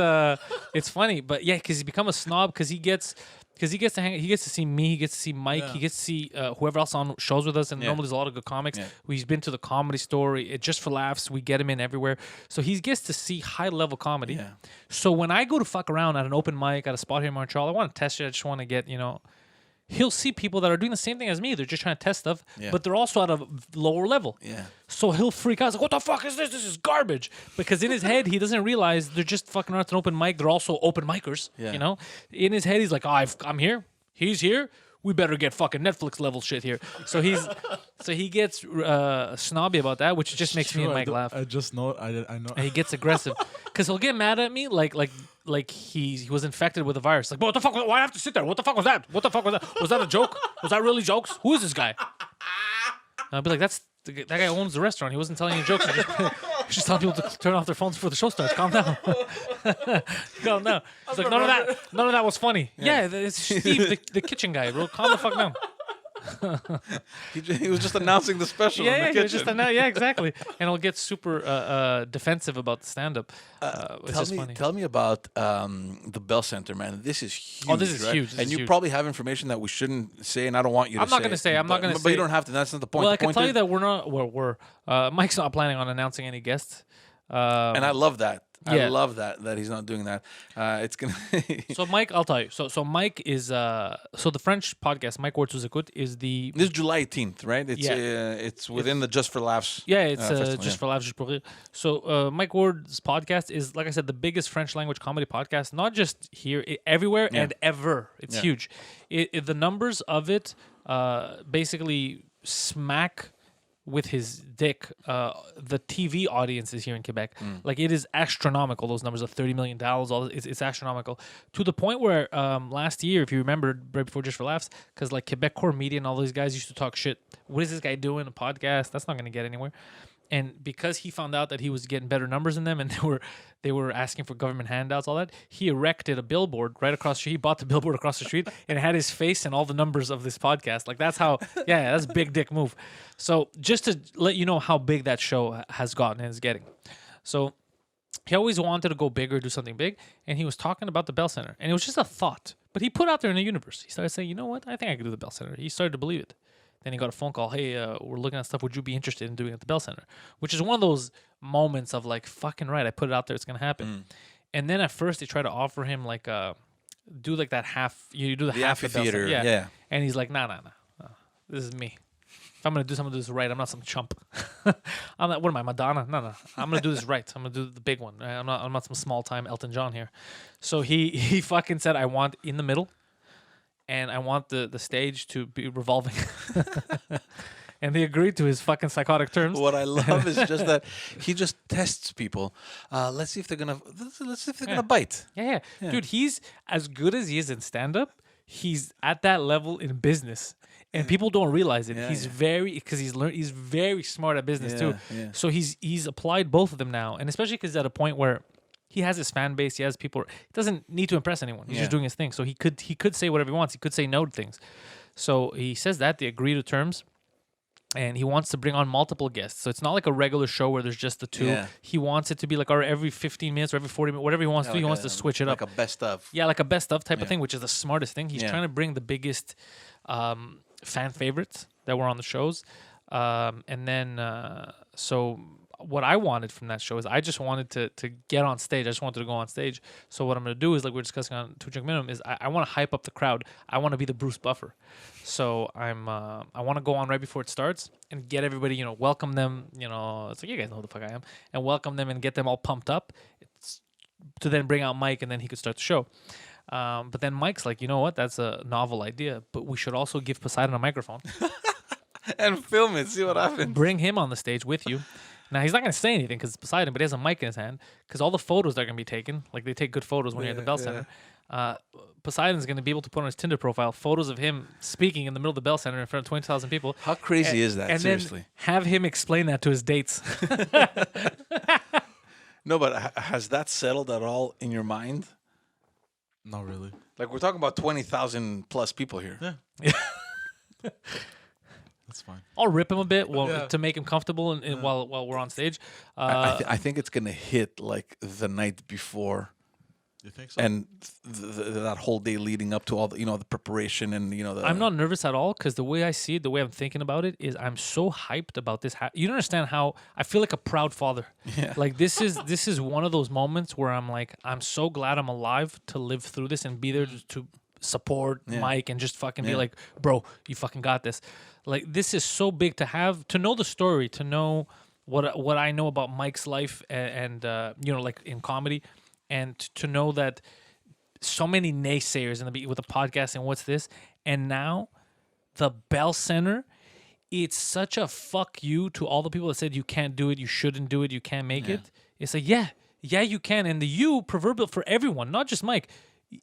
it's funny, but yeah, because he's become a snob because he gets to hang, he gets to see me, he gets to see Mike, he gets to see whoever else on shows with us, and normally there's a lot of good comics. Yeah. He's been to the Comedy Store, Just for Laughs, we get him in everywhere, so he gets to see high level comedy. Yeah. So when I go to fuck around at an open mic at a spot here in Montreal, I want to test it. I just want to get he'll see people that are doing the same thing as me. They're just trying to test stuff, but they're also at a lower level. Yeah. So he'll freak out. He's like, "What the fuck is this? This is garbage." Because in his head, he doesn't realize they're just fucking around at an open mic. They're also open micers. Yeah. In his head, he's like, "Oh, I'm here. He's here. We better get fucking Netflix level shit here." So he gets snobby about that, which just makes me and Mike laugh. I just know. I know. And he gets aggressive because he'll get mad at me like he was infected with a virus. Like, "But what the fuck? Why do I have to sit there? What the fuck was that? What the fuck was that? Was that a joke? Was that really jokes? Who is this guy?" And I'll be like, "That guy owns the restaurant. He wasn't telling you jokes. He's just telling people to turn off their phones before the show starts. Calm down." Calm down. He's like, none of that was funny. Yeah, it's Steve, the kitchen guy, bro. Calm the fuck down. He was just announcing the special. Yeah, in the he was kitchen. yeah, exactly. And he'll get super defensive about the stand-up. It's just funny. Tell me about the Bell Center, man. This is huge. Oh, this is right? huge. This and is you huge. probably have information that we shouldn't say, and I don't want you to I'm not say gonna it. say. I'm not gonna But say. you don't have to. That's not the point. Well, The I can point tell you is- that we're Mike's not planning on announcing any guests. and I love that. I Yeah. love that he's not doing that. It's gonna. So Mike, I'll tell you. So Mike is so the French podcast Mike Ward sous écoute is the This is July 18th, right? It's it's within the Just for Laughs. it's festival, just for laughs, just pour rire. So Mike Ward's podcast is, like I said, the biggest French language comedy podcast, not just here, everywhere and ever. It's huge. The numbers of it basically smack with his dick the TV audiences here in Quebec. Like, it is astronomical. Those numbers of $30 million, it's astronomical, to the point where last year, if you remember, right before Just for Laughs, because like Quebec Core Media and all those guys used to talk shit. What is this guy doing? A podcast? That's not going to get anywhere. And because he found out that he was getting better numbers than them, and they were asking for government handouts, all that, he erected a billboard right across the street. He bought the billboard across the street, and it had his face and all the numbers of this podcast. Like that's how, that's a big dick move. So just to let you know how big that show has gotten and is getting. So he always wanted to go bigger, do something big, and he was talking about the Bell Center, and it was just a thought, but he put out there in the universe. He started saying, you know what, I think I could do the Bell Center. He started to believe it. Then he got a phone call. Hey, we're looking at stuff. Would you be interested in doing it at the Bell Center? Which is one of those moments of like, fucking right. I put it out there. It's going to happen. And then at first they try to offer him like do like that half. You do the half of Bell Center. Yeah. And he's like, nah. This is me. If I'm going to do something, do this right. I'm not some chump. I'm not, what am I, Madonna? No. I'm going to do this right. I'm going to do the big one. I'm not some small time Elton John here. So he fucking said, I want in the middle. And I want the stage to be revolving. And they agreed to his fucking psychotic terms. What I love is just that he just tests people. Let's see if they're gonna bite. Yeah. Dude, he's as good as he is in stand-up. He's at that level in business, and people don't realize it. He's he's very smart at business too. Yeah. So he's applied both of them now, and especially because at a point where he has his fan base, he has people. He doesn't need to impress anyone. He's just doing his thing. So he could say whatever he wants. He could say no to things. So he says that they agree to terms, and he wants to bring on multiple guests. So it's not like a regular show where there's just the two. Yeah. He wants it to be like every 15 minutes or every 40 minutes, whatever he wants to do. He wants to switch it up. Like a best of. Yeah, like a best of type of thing, which is the smartest thing. He's trying to bring the biggest fan favorites that were on the shows. And then, so what I wanted from that show is I just wanted to get on stage. I just wanted to go on stage. So what I'm going to do is, like we're discussing on Two Drink Minimum, is I want to hype up the crowd. I want to be the Bruce Buffer. So I want to go on right before it starts and get everybody, welcome them, it's like, you guys know who the fuck I am, and welcome them and get them all pumped up. It's to then bring out Mike, and then he could start the show. But then Mike's like, you know what? That's a novel idea, but we should also give Poseidon a microphone. And film it, see what happens. Bring him on the stage with you. Now, he's not going to say anything because it's Poseidon, but he has a mic in his hand because all the photos that are going to be taken, like they take good photos when you're at the Bell Center. Poseidon's going to be able to put on his Tinder profile photos of him speaking in the middle of the Bell Center in front of 20,000 people. How crazy is that, and seriously? Then have him explain that to his dates. No, but has that settled at all in your mind? Not really. Like, we're talking about 20,000 plus people here. Yeah. That's fine. I'll rip him a bit to make him comfortable while we're on stage. I think it's going to hit like the night before. You think so? And that whole day leading up to all the, the preparation and, I'm not nervous at all because the way I see it, the way I'm thinking about it is I'm so hyped about this. You don't understand how I feel like a proud father. Yeah. Like this is one of those moments where I'm like, I'm so glad I'm alive to live through this and be there to support Mike and just fucking be like, bro, you fucking got this. Like this is so big to know the story, to know what I know about Mike's life and like in comedy. And to know that so many naysayers with the podcast and what's this, and now the Bell Center, it's such a fuck you to all the people that said you can't do it, you shouldn't do it, you can't make it. It's like, yeah, you can. And the you proverbial for everyone, not just Mike.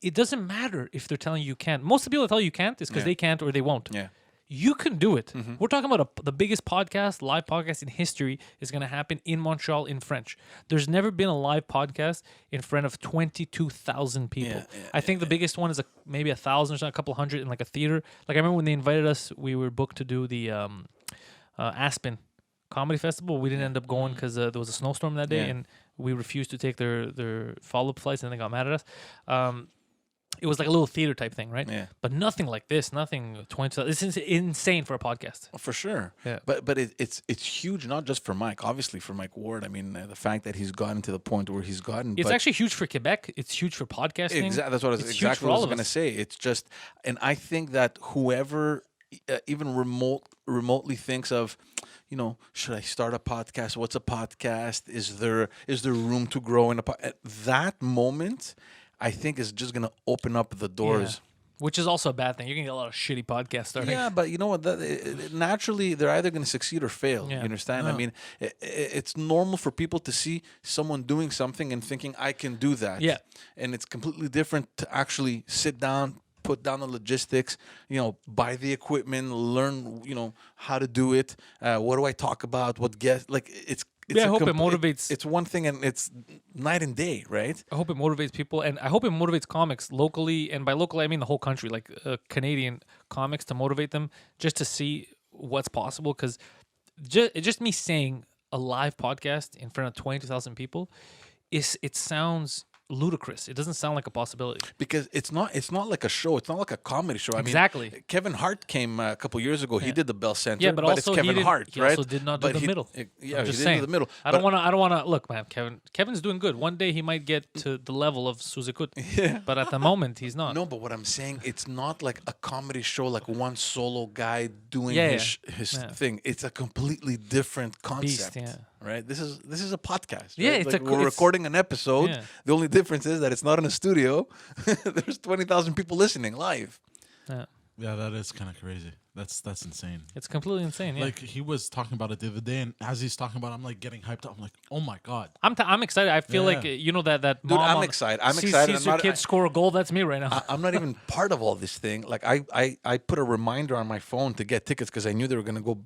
It doesn't matter if they're telling you can't. Most of the people that tell you can't is because they can't or they won't. Yeah. You can do it. Mm-hmm. We're talking about the biggest live podcast in history is going to happen in Montreal in French. There's never been a live podcast in front of 22,000 people. I think the biggest one is maybe 1,000 or something, a couple hundred in like a theater. Like I remember when they invited us, we were booked to do the Aspen Comedy Festival. We didn't end up going because there was a snowstorm that day, and we refused to take their follow-up flights, and they got mad at us. It was like a little theater type thing, right? Yeah. But nothing like this. Nothing 20. It's insane for a podcast. For sure. Yeah. But it's huge, not just for Mike. Obviously for Mike Ward. I mean, the fact that he's gotten to the point where he's gotten. It's actually huge for Quebec. It's huge for podcasting. Exactly. That's what I was going to say. It's just, and I think that whoever even remotely thinks of, should I start a podcast? What's a podcast? Is there room to grow in a podcast? At that moment, I think is just going to open up the doors. Yeah. Which is also a bad thing. You're going to get a lot of shitty podcasts starting. Yeah, but you know what? Naturally, they're either going to succeed or fail. Yeah. You understand? I mean, it's normal for people to see someone doing something and thinking, I can do that. Yeah. And it's completely different to actually sit down, put down the logistics, buy the equipment, learn, how to do it. What do I talk about? What guest? Like it's I hope it motivates. It's one thing, and it's night and day, right? I hope it motivates people, and I hope it motivates comics locally, and by locally I mean the whole country, like Canadian comics, to motivate them just to see what's possible. Because just me saying a live podcast in front of 22,000 people, it sounds ludicrous. It doesn't sound like a possibility because it's not like a show. It's not like a comedy show. I exactly. mean, Kevin Hart came a couple years ago. He did the Bell Center. Yeah, but also it's Kevin Hart, he right? also did not do the middle. Yeah, just he saying. did the middle. I don't want to look, man. Kevin's doing good. One day he might get to the level of Suzukut. Yeah. But at the moment, he's not. No, but what I'm saying, it's not like a comedy show, like one solo guy doing his thing. It's a completely different concept. Beast, right? This is a podcast. Right? Yeah, it's we're recording an episode. Yeah. The only difference is that it's not in a studio. There's 20,000 people listening live. Yeah, that is kind of crazy. That's insane. It's completely insane. Yeah. Like he was talking about it the other day, and as he's talking about it, I'm like getting hyped up. I'm like, oh my god. I'm excited. I feel like that. Dude, mom I'm excited. I'm excited. Sees her kid score a goal. That's me right now. I'm not even part of all this thing. Like I put a reminder on my phone to get tickets because I knew they were gonna go,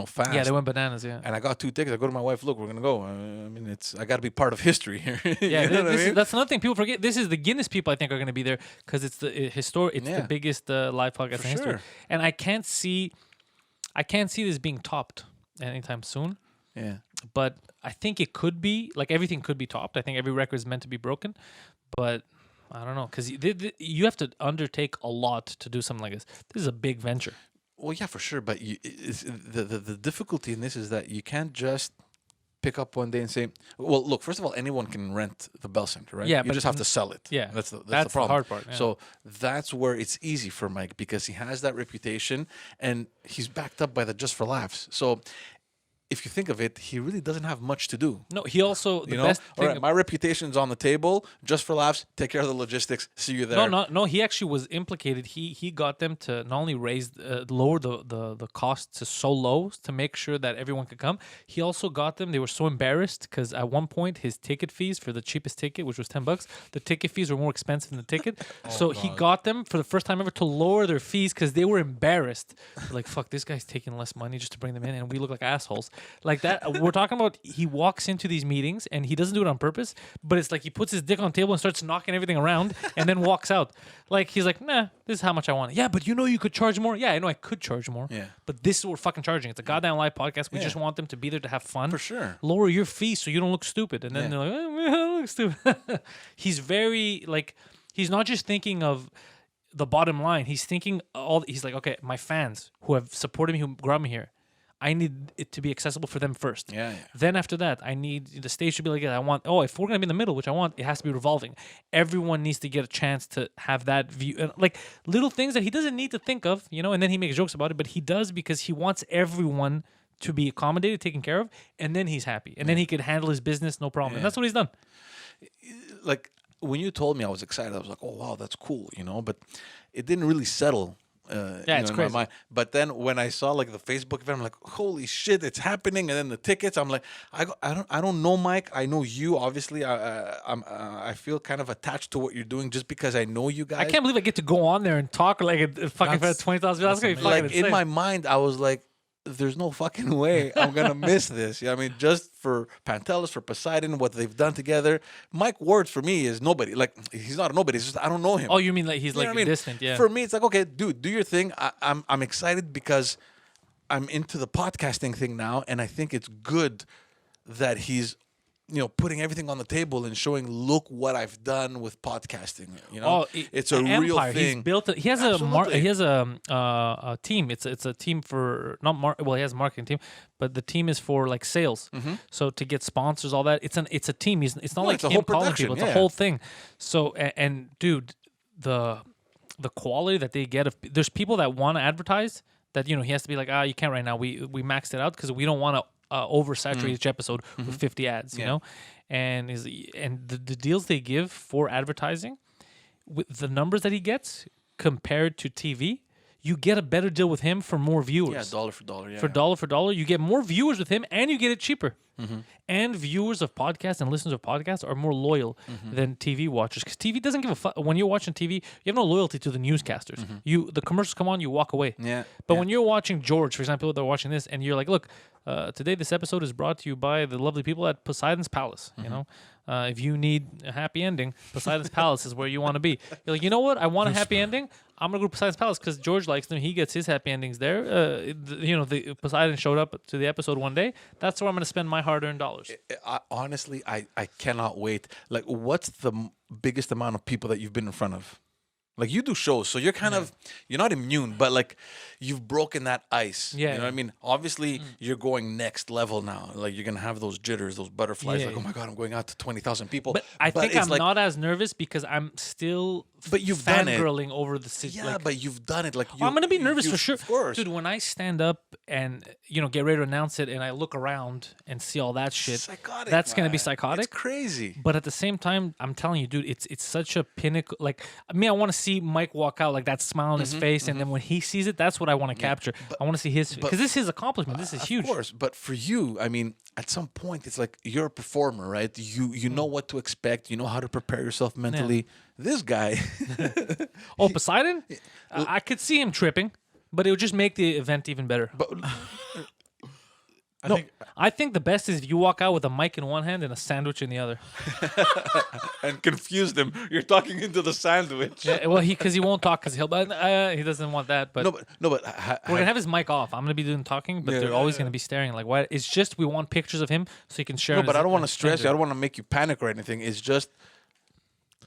fast. Yeah, they went bananas. Yeah. And I got 2 tickets. I go to my wife. Look, we're gonna go. I mean, I got to be part of history here. Yeah, that's another thing people forget. This is the Guinness people. I think are going to be there because it's the historic. It's the biggest live podcast in history. And I can't see this being topped anytime soon. Yeah. But I think it could be. Like everything could be topped. I think every record is meant to be broken. But I don't know because you have to undertake a lot to do something like this. This is a big venture. Well, yeah, for sure. But the difficulty in this is that you can't just pick up one day and say, well, look, first of all, anyone can rent the Bell Center, right? Yeah, you just have to sell it. Yeah. That's the the problem. hard part. Yeah. So that's where it's easy for Mike because he has that reputation and he's backed up by the Just for Laughs. So if you think of it, he really doesn't have much to do. No, he also the best thing. All right, my reputation's on the table. Just for Laughs, take care of the logistics. See you there. No. He actually was implicated. He got them to not only lower the costs to so low to make sure that everyone could come. He also got them. They were so embarrassed because at one point his ticket fees for the cheapest ticket, which was $10, the ticket fees were more expensive than the ticket. He got them for the first time ever to lower their fees because they were embarrassed. Like, fuck, this guy's taking less money just to bring them in, and we look like assholes. Like that, we're talking about. He walks into these meetings and he doesn't do it on purpose, but it's like he puts his dick on the table and starts knocking everything around, and then walks out. Like he's like, nah, this is how much I want. Yeah, but you could charge more. Yeah, I know I could charge more. Yeah, but this is what we're fucking charging. It's a goddamn live podcast. We just want them to be there to have fun. For sure. Lower your fees so you don't look stupid, and then they're like, I look stupid. He's very he's not just thinking of the bottom line. He's thinking he's like, okay, my fans who have supported me, who brought me here. I need it to be accessible for them first. Yeah. Then after that, I need the stage to be like, if we're going to be in the middle, which I want, it has to be revolving. Everyone needs to get a chance to have that view. Like little things that he doesn't need to think of, and then he makes jokes about it, but he does because he wants everyone to be accommodated, taken care of, and then he's happy. And then he could handle his business, no problem. And that's what he's done. Like when you told me, I was excited. I was like, oh, wow, that's cool, but it didn't really settle. It's crazy. In my mind. But then when I saw like the Facebook event, I'm like, holy shit, it's happening. And then the tickets, I'm like, I don't know Mike. I know you. Obviously, I feel kind of attached to what you're doing just because I know you guys. I can't believe I get to go on there and talk like a fucking 20,000. That's gonna be fucking insane. In my mind, I was like, there's no fucking way I'm gonna miss this. I mean, just for Pantelis, for Poseidon, what they've done together. Mike Ward for me is nobody. Like he's not a nobody. It's just I don't know him. Oh, you mean like he's distant? Yeah. For me, it's like okay, dude, do your thing. I'm excited because I'm into the podcasting thing now, and I think it's good that he's putting everything on the table and showing, look what I've done with podcasting. It's a real thing. He's built. He has a team. It's a team for he has a marketing team, but the team is for like sales. Mm-hmm. So to get sponsors, all that. It's a team. It's not like him calling people. It's a whole thing. So and dude, the quality that they get. There's people that want to advertise that he has to be like you can't right now. We maxed it out because we don't want to oversaturate each episode with 50 ads, and the deals they give for advertising, with the numbers that he gets compared to TV, you get a better deal with him for more viewers. Yeah, dollar for dollar. Yeah, For dollar, you get more viewers with him, and you get it cheaper. And viewers of podcasts and listeners of podcasts are more loyal than TV watchers, because TV doesn't give a fuck. When you're watching TV, you have no loyalty to the newscasters. The commercials come on, you walk away. Yeah. But when you're watching George, for example, they're watching this, and you're like, look, today this episode is brought to you by the lovely people at Poseidon's Palace. You know, if you need a happy ending, Poseidon's Palace is where you want to be. You're like, you know what? I want a happy ending. I'm gonna go to Poseidon's Palace because George likes them. He gets his happy endings there. The Poseidon showed up to the episode one day. That's where I'm gonna spend my hard-earned dollars. Honestly, I cannot wait. Like, what's the biggest amount of people that you've been in front of? Like, you do shows, so you're kind of, you're not immune, but like, you've broken that ice. Yeah. You know what I mean? Obviously, you're going next level now. Like, you're going to have those jitters, those butterflies. Yeah. Like, oh my God, I'm going out to 20,000 people. But I think it's I'm like, not as nervous because I'm still But you've done it. fangirling over the city. yeah, but you've done it. Like, I'm gonna be nervous you- for sure, Of course. dude. When I stand up and get ready to announce it, and I look around and see all that shit, Psychotic, that's gonna be man. psychotic. It's crazy. But at the same time, I'm telling you, dude, it's such a pinnacle. Like, I want to see Mike walk out like that smile on his face, and then when he sees it, that's what I want to capture. I want to see his, because this is his accomplishment. This is huge. Of course, but for you, I mean, at some point, it's like you're a performer, right? You know what to expect. You know how to prepare yourself mentally. This guy, Oh, Poseidon, I could see him tripping, but it would just make the event even better. but I think the best is if you walk out with a mic in one hand and a sandwich in the other. and confused him. You're talking into the sandwich. Yeah, well, because he won't talk because he doesn't want that. But No, but we're gonna have his mic off. I'm gonna be doing talking, but they're always gonna be staring. Like, why? It's just we want pictures of him so he can share. no, on but his I don't want to stress you. I Tinder. don't want to make you panic or anything. It's just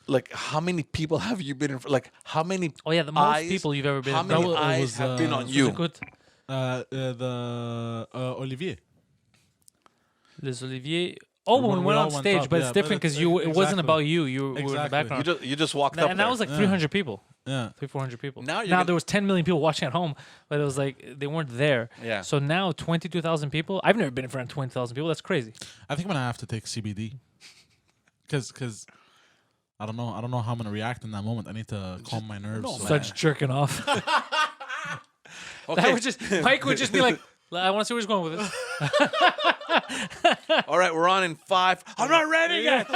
like, how many people have you been in? Like, how many? Oh yeah, the most eyes, people you've ever been. How in. many No, it eyes was, have been on was you? Was it good? Olivier. Les Olivier. Oh, when we When we went all on went stage, up, but yeah, it's different but because it- it wasn't exactly. about you. You were in the Exactly. background. You just walked up. And that there. was like 300 people. Yeah. 400 people. Now you're now gonna- there was 10 million people watching at home, but it was like they weren't there. Yeah. So now 22,000 people. I've never been in front of 20,000 people. That's crazy. I think I'm gonna have to take CBD. Cause I don't know how I'm gonna react in that moment. I need to calm my nerves. no, so- man. Such jerking off. Okay. That would just Mike would just be like, I want to see where he's going with this. All right, we're on in 5. I'm not ready yet.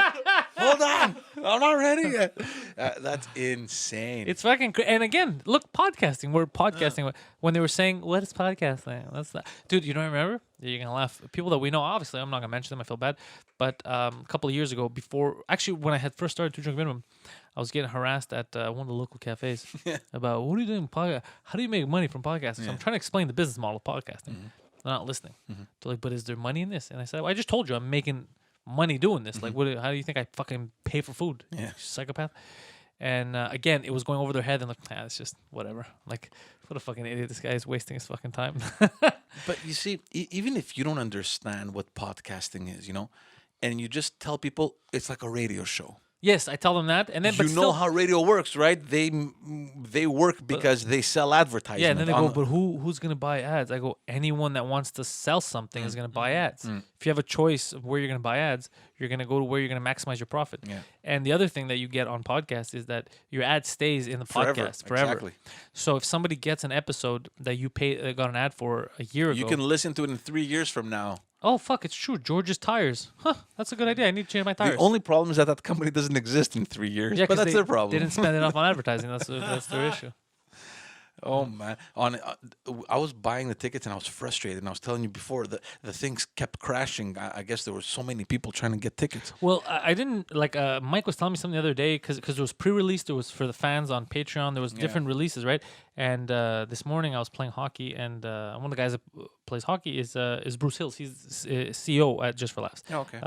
Hold on. I'm not ready yet. That's insane. It's fucking and again, look, podcasting. We're podcasting. When they were saying, what is podcasting? That's that. Dude, you don't remember? You're going to laugh. People that we know, obviously, I'm not going to mention them. I feel bad. But a couple of years ago, actually, when I had first started To Drink Minimum, I was getting harassed at one of the local cafes about, what are you doing podcast? How do you make money from podcasting? So I'm trying to explain the business model of podcasting. They're not listening. They're like, but is there money in this? And I said, well, I just told you I'm making money doing this. Like, how do you think I fucking pay for food? Yeah. Psychopath. And again, it was going over their head and like, it's just whatever. Like, what a fucking idiot. This guy is wasting his fucking time. But you see, even if you don't understand what podcasting is, and you just tell people it's like a radio show. Yes, I tell them that. And then, but You know still, how radio works, right? They work because they sell advertising. yeah, and then they go, but who's going to buy ads? I go, anyone that wants to sell something is going to buy ads. If you have a choice of where you're going to buy ads, you're going to go to where you're going to maximize your profit. Yeah. And the other thing that you get on podcasts is that your ad stays in the podcast forever. Exactly. So if somebody gets an episode that you got an ad for a year ago, You can listen to it in 3 years from now. oh fuck, it's true. George's tires. Huh, that's a good idea. I need to change my tires. The only problem is that company doesn't exist in 3 years. Yeah, but 'cause that's they their problem. Didn't spend enough on advertising. That's their issue. Oh man! I was buying the tickets and I was frustrated. And I was telling you before the things kept crashing. I guess there were so many people trying to get tickets. Well, I didn't like. Mike was telling me something the other day because there was pre-release. There was for the fans on Patreon. There was different releases, right? And this morning I was playing hockey, and one of the guys that plays hockey is Bruce Hills. He's CEO at Just for Laughs. Oh, okay.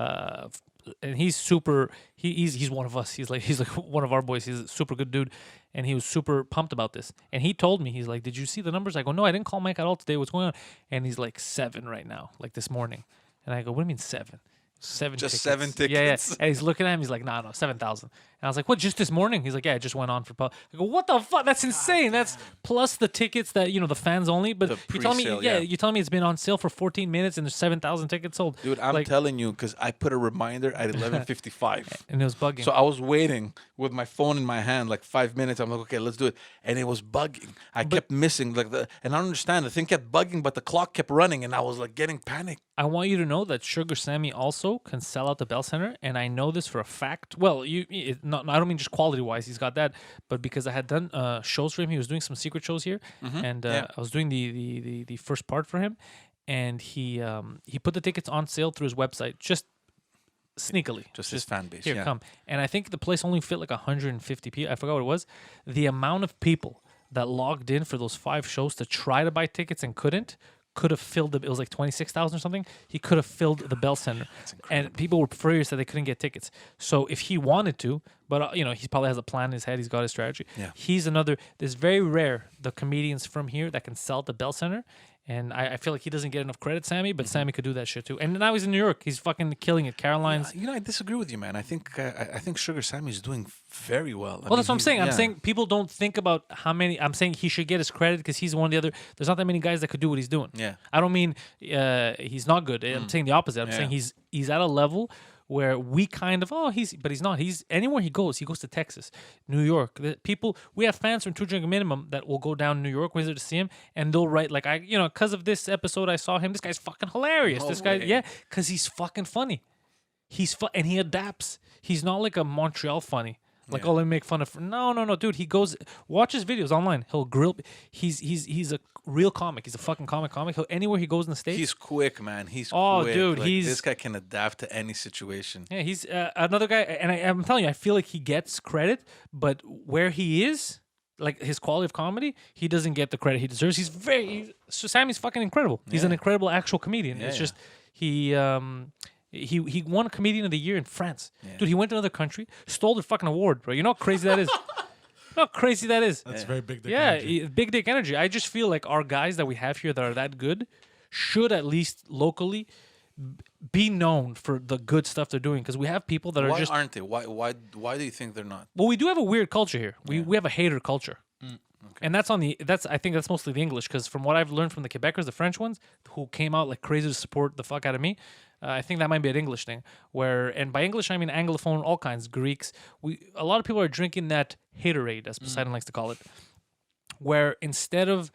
And he's super. He's one of us. He's like one of our boys. He's a super good dude, and he was super pumped about this. And he told me, he's like, "Did you see the numbers?" I go, "No, I didn't call Mike at all today. What's going on?" And he's like 7 right now, like this morning. And I go, "What do you mean 7? 7 Just tickets. 7 Yeah, yeah. tickets. And he's looking at him. He's like, "No, 7,000." I was like, what, just this morning? He's like, yeah, it just went on for I go, what the fuck? That's insane. That's plus the tickets that, the fans only. But The you're telling me, pre-sale, you're telling me it's been on sale for 14 minutes and there's 7,000 tickets sold. Dude, I'm like, telling you, because I put a reminder at 11:55. and it was bugging. So I was waiting with my phone in my hand, like 5 minutes. I'm like, okay, let's do it. And it was bugging. I kept missing, and I don't understand. The thing kept bugging, but the clock kept running, and I was like getting panicked. I want you to know that Sugar Sammy also can sell out the Bell Center, and I know this for a fact. Well, I don't mean just quality wise, he's got that, but because I had done shows for him, he was doing some secret shows here, and I was doing the first part for him, and he put the tickets on sale through his website just sneakily, Just his fan base. here come, and I think the place only fit like 150 people. I forgot what it was. The amount of people that logged in for those 5 shows to try to buy tickets and could have filled it was like 26,000 or something. He could have filled the Bell Center, and people were furious that they couldn't get tickets. So if he wanted to, but he probably has a plan in his head. He's got his strategy. Yeah. He's another. There's very rare the comedians from here that can sell at the Bell Center, and I feel like he doesn't get enough credit, Sammy. But Sammy could do that shit too. And now he's in New York. He's fucking killing it. Caroline's. I disagree with you, man. I think Sugar Sammy's doing very well. Well, that's what I'm saying. I'm saying people don't think about how many. I'm saying he should get his credit because he's one of the other. There's not that many guys that could do what he's doing. Yeah. I don't mean he's not good. I'm saying the opposite. I'm saying he's at a level where we kind of but he's not. He's anywhere he goes to Texas, New York. The people, we have fans from Two Drink Minimum that will go down to New York visit to see him, and they'll write like because of this episode I saw him. This guy's fucking hilarious. No this guy, way. because he's fucking funny. And he adapts. He's not like a Montreal funny. Like, let me make fun of. No, dude. He goes, watch his videos online. He'll grill. He's a real comic. He's a fucking comic. He'll, anywhere he goes in the States. He's quick, man. He's quick. Dude, this guy can adapt to any situation. Yeah, he's another guy, and I'm telling you, I feel like he gets credit, but where he is, like his quality of comedy, he doesn't get the credit he deserves. So Sammy's fucking incredible. He's an incredible actual comedian. It's just He won Comedian of the Year in France. Yeah. Dude, he went to another country, stole the fucking award, bro. You know how crazy that is? That's very big dick energy. Big dick energy. I just feel like our guys that we have here that are that good should at least locally be known for the good stuff they're doing, because we have people that Why are just... aren't they? Why do you think they're not? Well, we do have a weird culture here. We have a hater culture. Okay. And I think that's mostly the English, because from what I've learned from the Quebecers, the French ones, who came out like crazy to support the fuck out of me, I think that might be an English thing. And by English I mean Anglophone, all kinds, Greeks. A lot of people are drinking that haterade, as Poseidon likes to call it, where instead of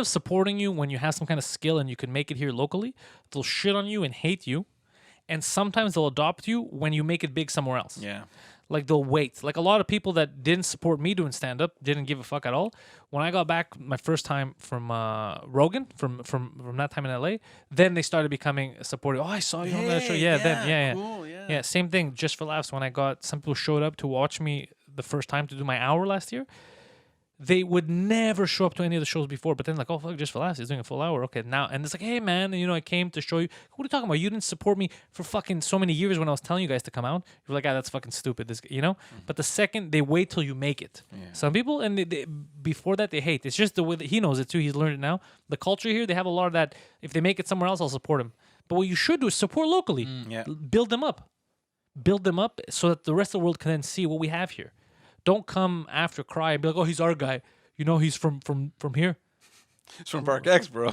supporting you when you have some kind of skill and you can make it here locally, they'll shit on you and hate you, and sometimes they'll adopt you when you make it big somewhere else. Yeah. Like, they'll wait. Like, a lot of people that didn't support me doing stand-up didn't give a fuck at all. When I got back my first time from Rogan, from that time in LA, then they started becoming supportive. Oh, I saw you on that show. Cool, Yeah, same thing, Just for Laughs. When I got some people showed up to watch me the first time to do my hour last year, they would never show up to any of the shows before, but then like, oh fuck, Just for Laughs, he's doing a full hour. Okay, now, and it's like, hey man, and, I came to show you. What are you talking about? You didn't support me for fucking so many years when I was telling you guys to come out. You're like, that's fucking stupid. This, But the second they wait till you make it, some people, and they before that they hate. It's just the way that he knows it too. He's learned it now. The culture here, they have a lot of that. If they make it somewhere else, I'll support him. But what you should do is support locally. Build them up so that the rest of the world can then see what we have here. Don't come after cry and be like, oh, he's our guy. He's from here. He's from Park X, bro.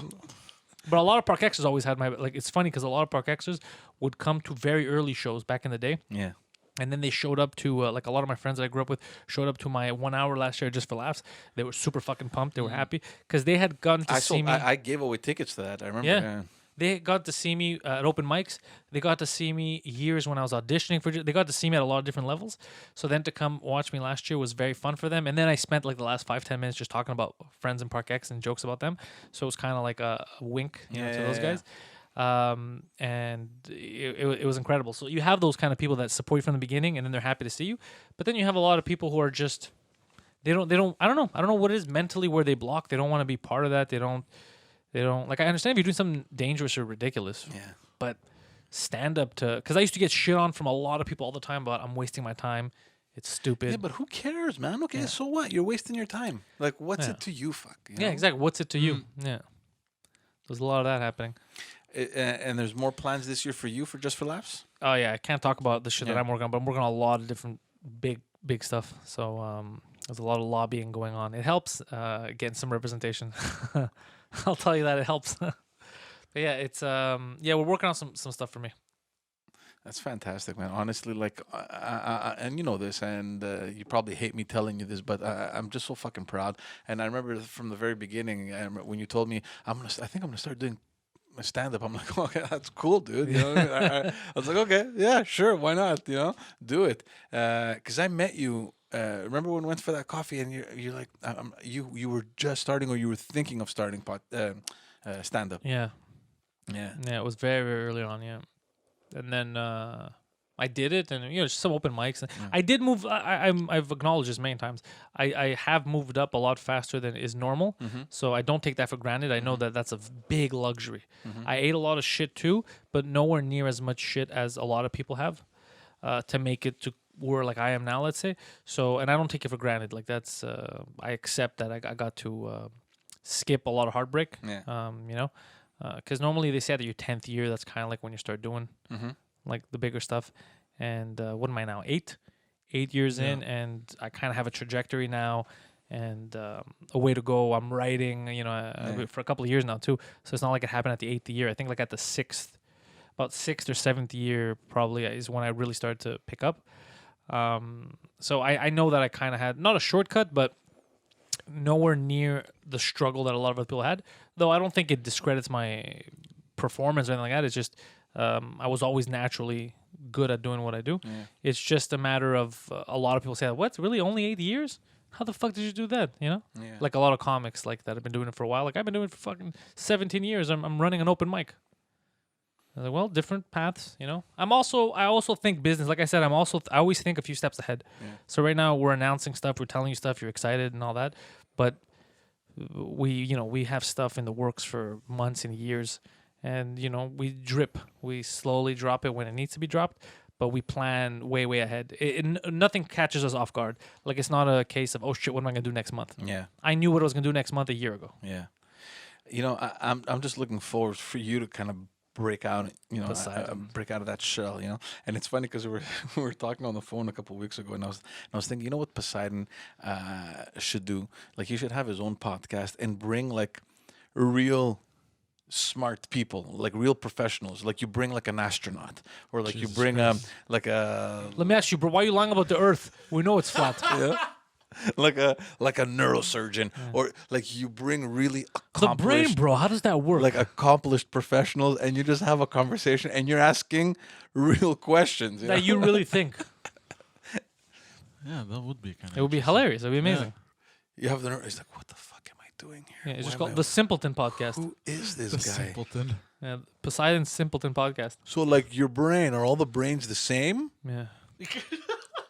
But a lot of Park Xers always had it's funny because a lot of Park Xers would come to very early shows back in the day. Yeah. And then they showed up to, a lot of my friends that I grew up with showed up to my 1 hour last year Just for Laughs. They were super fucking pumped. They were happy because they had gotten to see me. I gave away tickets to that. I remember. Yeah. They got to see me at open mics. They got to see me years when I was auditioning for. They got to see me at a lot of different levels. So then to come watch me last year was very fun for them. And then I spent like the last 5-10 minutes just talking about friends in Park X and jokes about them. So it was kind of like a wink to those guys. And it was incredible. So you have those kind of people that support you from the beginning, and then they're happy to see you. But then you have a lot of people who are just they don't. I don't know what it is mentally where they block. They don't want to be part of that. They don't like. I understand if you're doing something dangerous or ridiculous. Yeah. But stand up to, because I used to get shit on from a lot of people all the time about I'm wasting my time. It's stupid. Yeah, but who cares, man? Okay, so what? You're wasting your time. Like, what's it to you, fuck? Yeah, exactly. What's it to you? Yeah. There's a lot of that happening. And there's more plans this year for you for Just for Laughs? Oh, yeah. I can't talk about the shit that I'm working on, but I'm working on a lot of different big big stuff. So there's a lot of lobbying going on. It helps getting some representation. I'll tell you that it helps. But yeah, it's we're working on some stuff for me. That's fantastic, man. Honestly, like, and you know this, and you probably hate me telling you this, but I'm just so fucking proud. And I remember from the very beginning, when you told me I think I'm gonna start doing my stand up. I'm like, okay, that's cool, dude. You know, I was like, okay, yeah, sure, why not? You know, do it. Because I met you. Remember when we went for that coffee, and you're like, you were just starting, or you were thinking of starting stand up. Yeah. Yeah. Yeah, it was very, very early on, yeah. And then I did it, and just some open mics. I did move. I've acknowledged this many times. I have moved up a lot faster than is normal, so I don't take that for granted. I know that that's a big luxury. I ate a lot of shit too, but nowhere near as much shit as a lot of people have to make it to where like I am now. Let's say so, and I don't take it for granted. Like that's I accept that I got to skip a lot of heartbreak. Yeah. Because normally they say that your 10th year, that's kind of like when you start doing like the bigger stuff. And what am I now? 8 years in, and I kind of have a trajectory now and a way to go. I'm writing, for a couple of years now too. So it's not like it happened at the 8th year. I think like at the 6th or 7th year probably is when I really started to pick up. So I know that I kind of had not a shortcut, but nowhere near the struggle that a lot of other people had, though I don't think it discredits my performance or anything like that. It's just I was always naturally good at doing what I do. It's just a matter of a lot of people say, what's really only 8 years? How the fuck did you do that? Like a lot of comics like that have been doing it for a while. Like I've been doing it for fucking 17 years. I'm running an open mic. I was like, well, different paths, I also think business. Like I said, I always think a few steps ahead. So right now we're announcing stuff, we're telling you stuff, you're excited and all that, but we have stuff in the works for months and years, and we slowly drop it when it needs to be dropped, but we plan way ahead. Nothing catches us off guard. Like it's not a case of, oh shit, what am I gonna do next month? Yeah, I knew what I was gonna do next month a year ago. Yeah, I'm just looking forward for you to kind of break out, break out of that shell, And it's funny because we were talking on the phone a couple of weeks ago, and I was thinking, what Poseidon should do? Like, he should have his own podcast and bring like real smart people, like real professionals. Like you bring like an astronaut, or like Jesus you bring like a. Let me ask you, bro. Why are you lying about the Earth? We know it's flat. Yeah. Like a neurosurgeon, or like you bring really accomplished, the brain, bro. How does that work? Like accomplished professionals, and you just have a conversation, and you're asking real questions that you really think. Yeah, that would be kind of. It would be hilarious. It would be amazing. Yeah. You have the. It's like, what the fuck am I doing here? Yeah, it's just called the Simpleton Podcast. Who is this guy? Simpleton. Yeah, Poseidon's Simpleton Podcast. So, like, your brain, are all the brains the same? Yeah.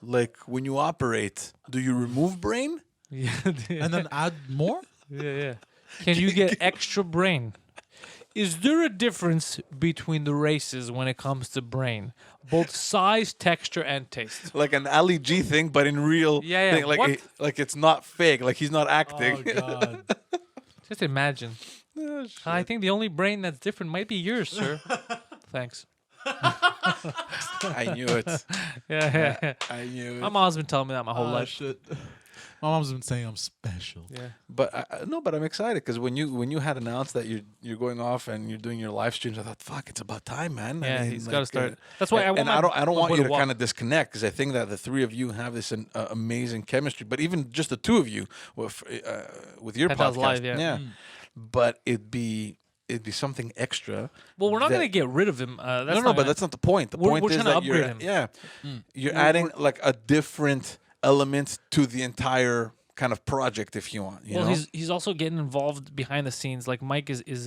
Like, when you operate, do you remove brain? Yeah. And then add more? Yeah. Can you get extra brain? Is there a difference between the races when it comes to brain? Both size, texture, and taste. Like an Ali G thing, but in real thing. Like, like it's not fake. Like, he's not acting. Oh, God. Just imagine. Oh, I think the only brain that's different might be yours, sir. Thanks. I knew it. Yeah. I knew it. My mom's been telling me that my whole life. Shit. My mom's been saying I'm special. Yeah. But but I'm excited because when you had announced that you're going off and you're doing your live streams, I thought, fuck, it's about time, man. Yeah, I mean, he's like, got to start. That's why I want. I don't want you to walk. kind of disconnect, because I think that the three of you have this amazing chemistry. But even just the two of you with your Pantelis podcast, Live, yeah. But it'd be something extra. Well, we're not going to get rid of him. But that's not the point. The point we're is trying to that upgrade him. You're adding like a different element to the entire kind of project, if you want. You know? He's also getting involved behind the scenes. Like Mike is he's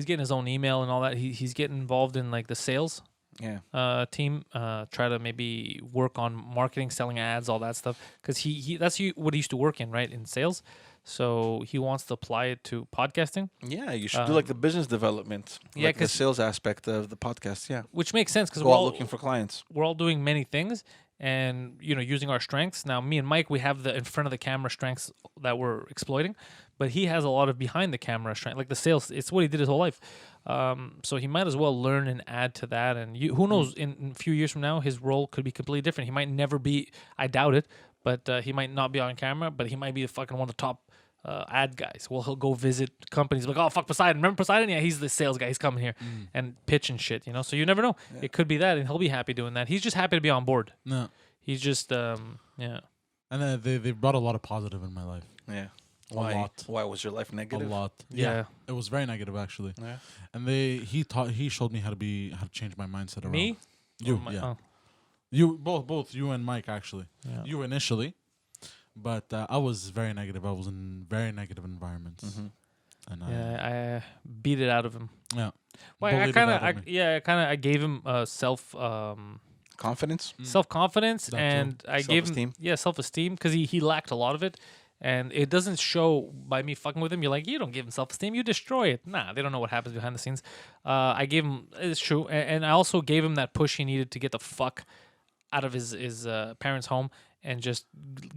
getting his own email and all that. He's getting involved in like the sales team. Try to maybe work on marketing, selling ads, all that stuff. Because that's what he used to work in, right, in sales. So he wants to apply it to podcasting. Yeah, you should do like the business development, like the sales aspect of the podcast. Yeah, which makes sense because we're all looking for clients. We're all doing many things, and using our strengths. Now, me and Mike, we have the in front of the camera strengths that we're exploiting, but he has a lot of behind the camera strength, like the sales. It's what he did his whole life. So he might as well learn and add to that. And who knows? In a few years from now, his role could be completely different. He might never be. I doubt it. but he might not be on camera, but he might be fucking one of the top ad guys. Well, he'll go visit companies like, oh, fuck Poseidon. Remember Poseidon? Yeah, he's the sales guy. He's coming here and pitch and shit, you know? So you never know. Yeah. It could be that, and he'll be happy doing that. He's just happy to be on board. No. He's just, yeah. And they brought a lot of positive in my life. Yeah. A lot. Why was your life negative? A lot. Yeah. It was very negative, actually. Yeah. And he showed me how to change my mindset around. Me? You, yeah. Oh. You, both you and Mike, actually. Yeah. You initially. But I was very negative. I was in very negative environments. Mm-hmm. And I beat it out of him. Yeah. Well, I gave him confidence, self-confidence, and I gave him self-esteem because he lacked a lot of it, and it doesn't show by me fucking with him. You're like, you don't give him self-esteem, you destroy it. Nah, they don't know what happens behind the scenes. I gave him, it's true, and I also gave him that push he needed to get the fuck out of his parents' home and just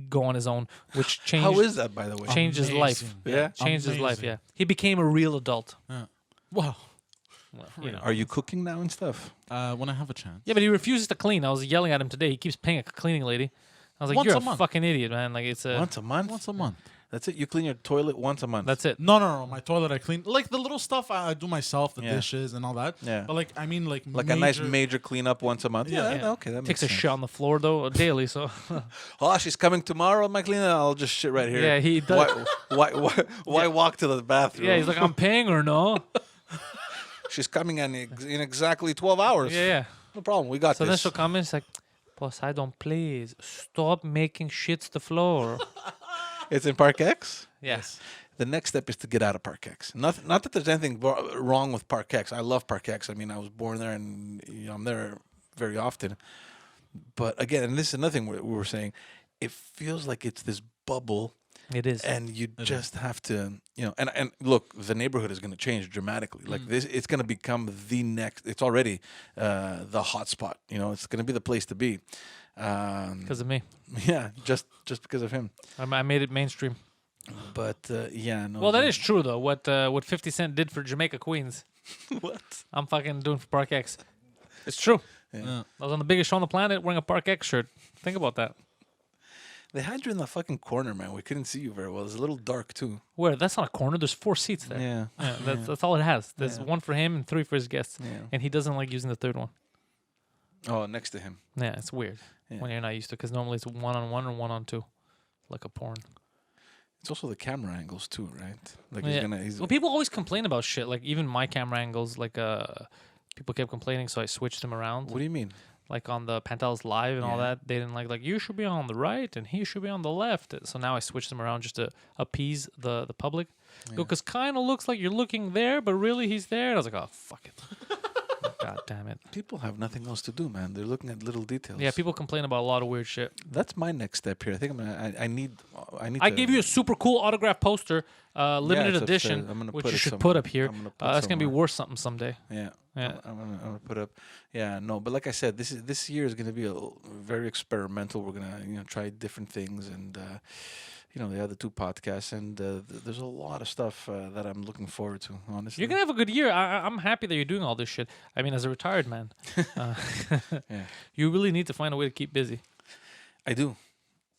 go on his own, which changed. How is that, by the way? Changed his life. Yeah, changed his life. Yeah, he became a real adult. Yeah. Wow. Well, you know. Are you cooking now and stuff? When I have a chance. Yeah, but he refuses to clean. I was yelling at him today. He keeps paying a cleaning lady. I was like, you're a fucking idiot, man. Like, it's once a month. Once a month. That's it. You clean your toilet once a month. That's it. No. My toilet I clean. Like the little stuff I do myself, the dishes and all that. Yeah. But like a nice major cleanup once a month. Yeah. Okay. That takes makes a shit on the floor though daily. So. Oh, she's coming tomorrow, my cleaner. I'll just shit right here. Yeah, he does. Why walk to the bathroom? Yeah, he's like, I'm paying her, no. She's coming in exactly 12 hours. Yeah. No problem. We got this. So then she'll come in. It's like, Poseidon, please stop making shits the floor. It's in Park X? Yes. The next step is to get out of Park X. Not that there's anything wrong with Park X. I love Park X. I mean, I was born there and I'm there very often. But again, and this is another thing we were saying, it feels like it's this bubble. It is. And you just have to, and look, the neighborhood is going to change dramatically. Like this, it's going to become the next, it's already the hot spot. It's going to be the place to be. Because of me. Yeah, just because of him. I made it mainstream. But no. Well, that is true though. What 50 Cent did for Jamaica Queens. What? I'm fucking doing for Park X. It's true. Yeah. I was on the biggest show on the planet wearing a Park X shirt. Think about that. They had you in the fucking corner, man. We couldn't see you very well. It's a little dark too. Where? That's not a corner. There's 4 seats there. Yeah. That's all it has. There's 1 for him and 3 for his guests. Yeah. And he doesn't like using the 3rd one. Oh, next to him. Yeah, it's weird when you're not used to it because normally it's 1-on-1 or 1-on-2, like a porn. It's also the camera angles too, right? Like well, people always complain about shit. Like even my camera angles, like people kept complaining, so I switched them around. What do you mean? Like on the Pantelis Live and all that, they didn't like you should be on the right and he should be on the left. So now I switched them around just to appease the public. Because kind of looks like you're looking there, but really he's there. And I was like, oh, fuck it. God damn it. People have nothing else to do, man. They're looking at little details. Yeah, people complain about a lot of weird shit. That's my next step here. I think I need. I gave you a super cool autograph poster, limited edition, which you should put up here. That's gonna be worth something someday. Yeah. I'm gonna put up. Yeah, no, but like I said, this year is gonna be very experimental. We're gonna try different things, and the other 2 podcasts, and there's a lot of stuff that I'm looking forward to. Honestly, you're gonna have a good year. I'm happy that you're doing all this shit. I mean, as a retired man, you really need to find a way to keep busy. I do,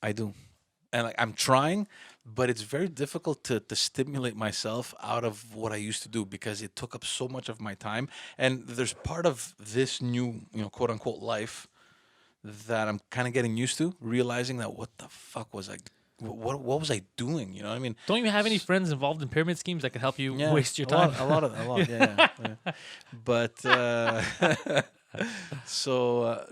and I'm trying. But it's very difficult to stimulate myself out of what I used to do because it took up so much of my time. And there's part of this new, quote unquote life that I'm kind of getting used to, realizing that what the fuck was I, what was I doing? You know what I mean? Don't you have any friends involved in pyramid schemes that could help you waste your time? A lot. Yeah. But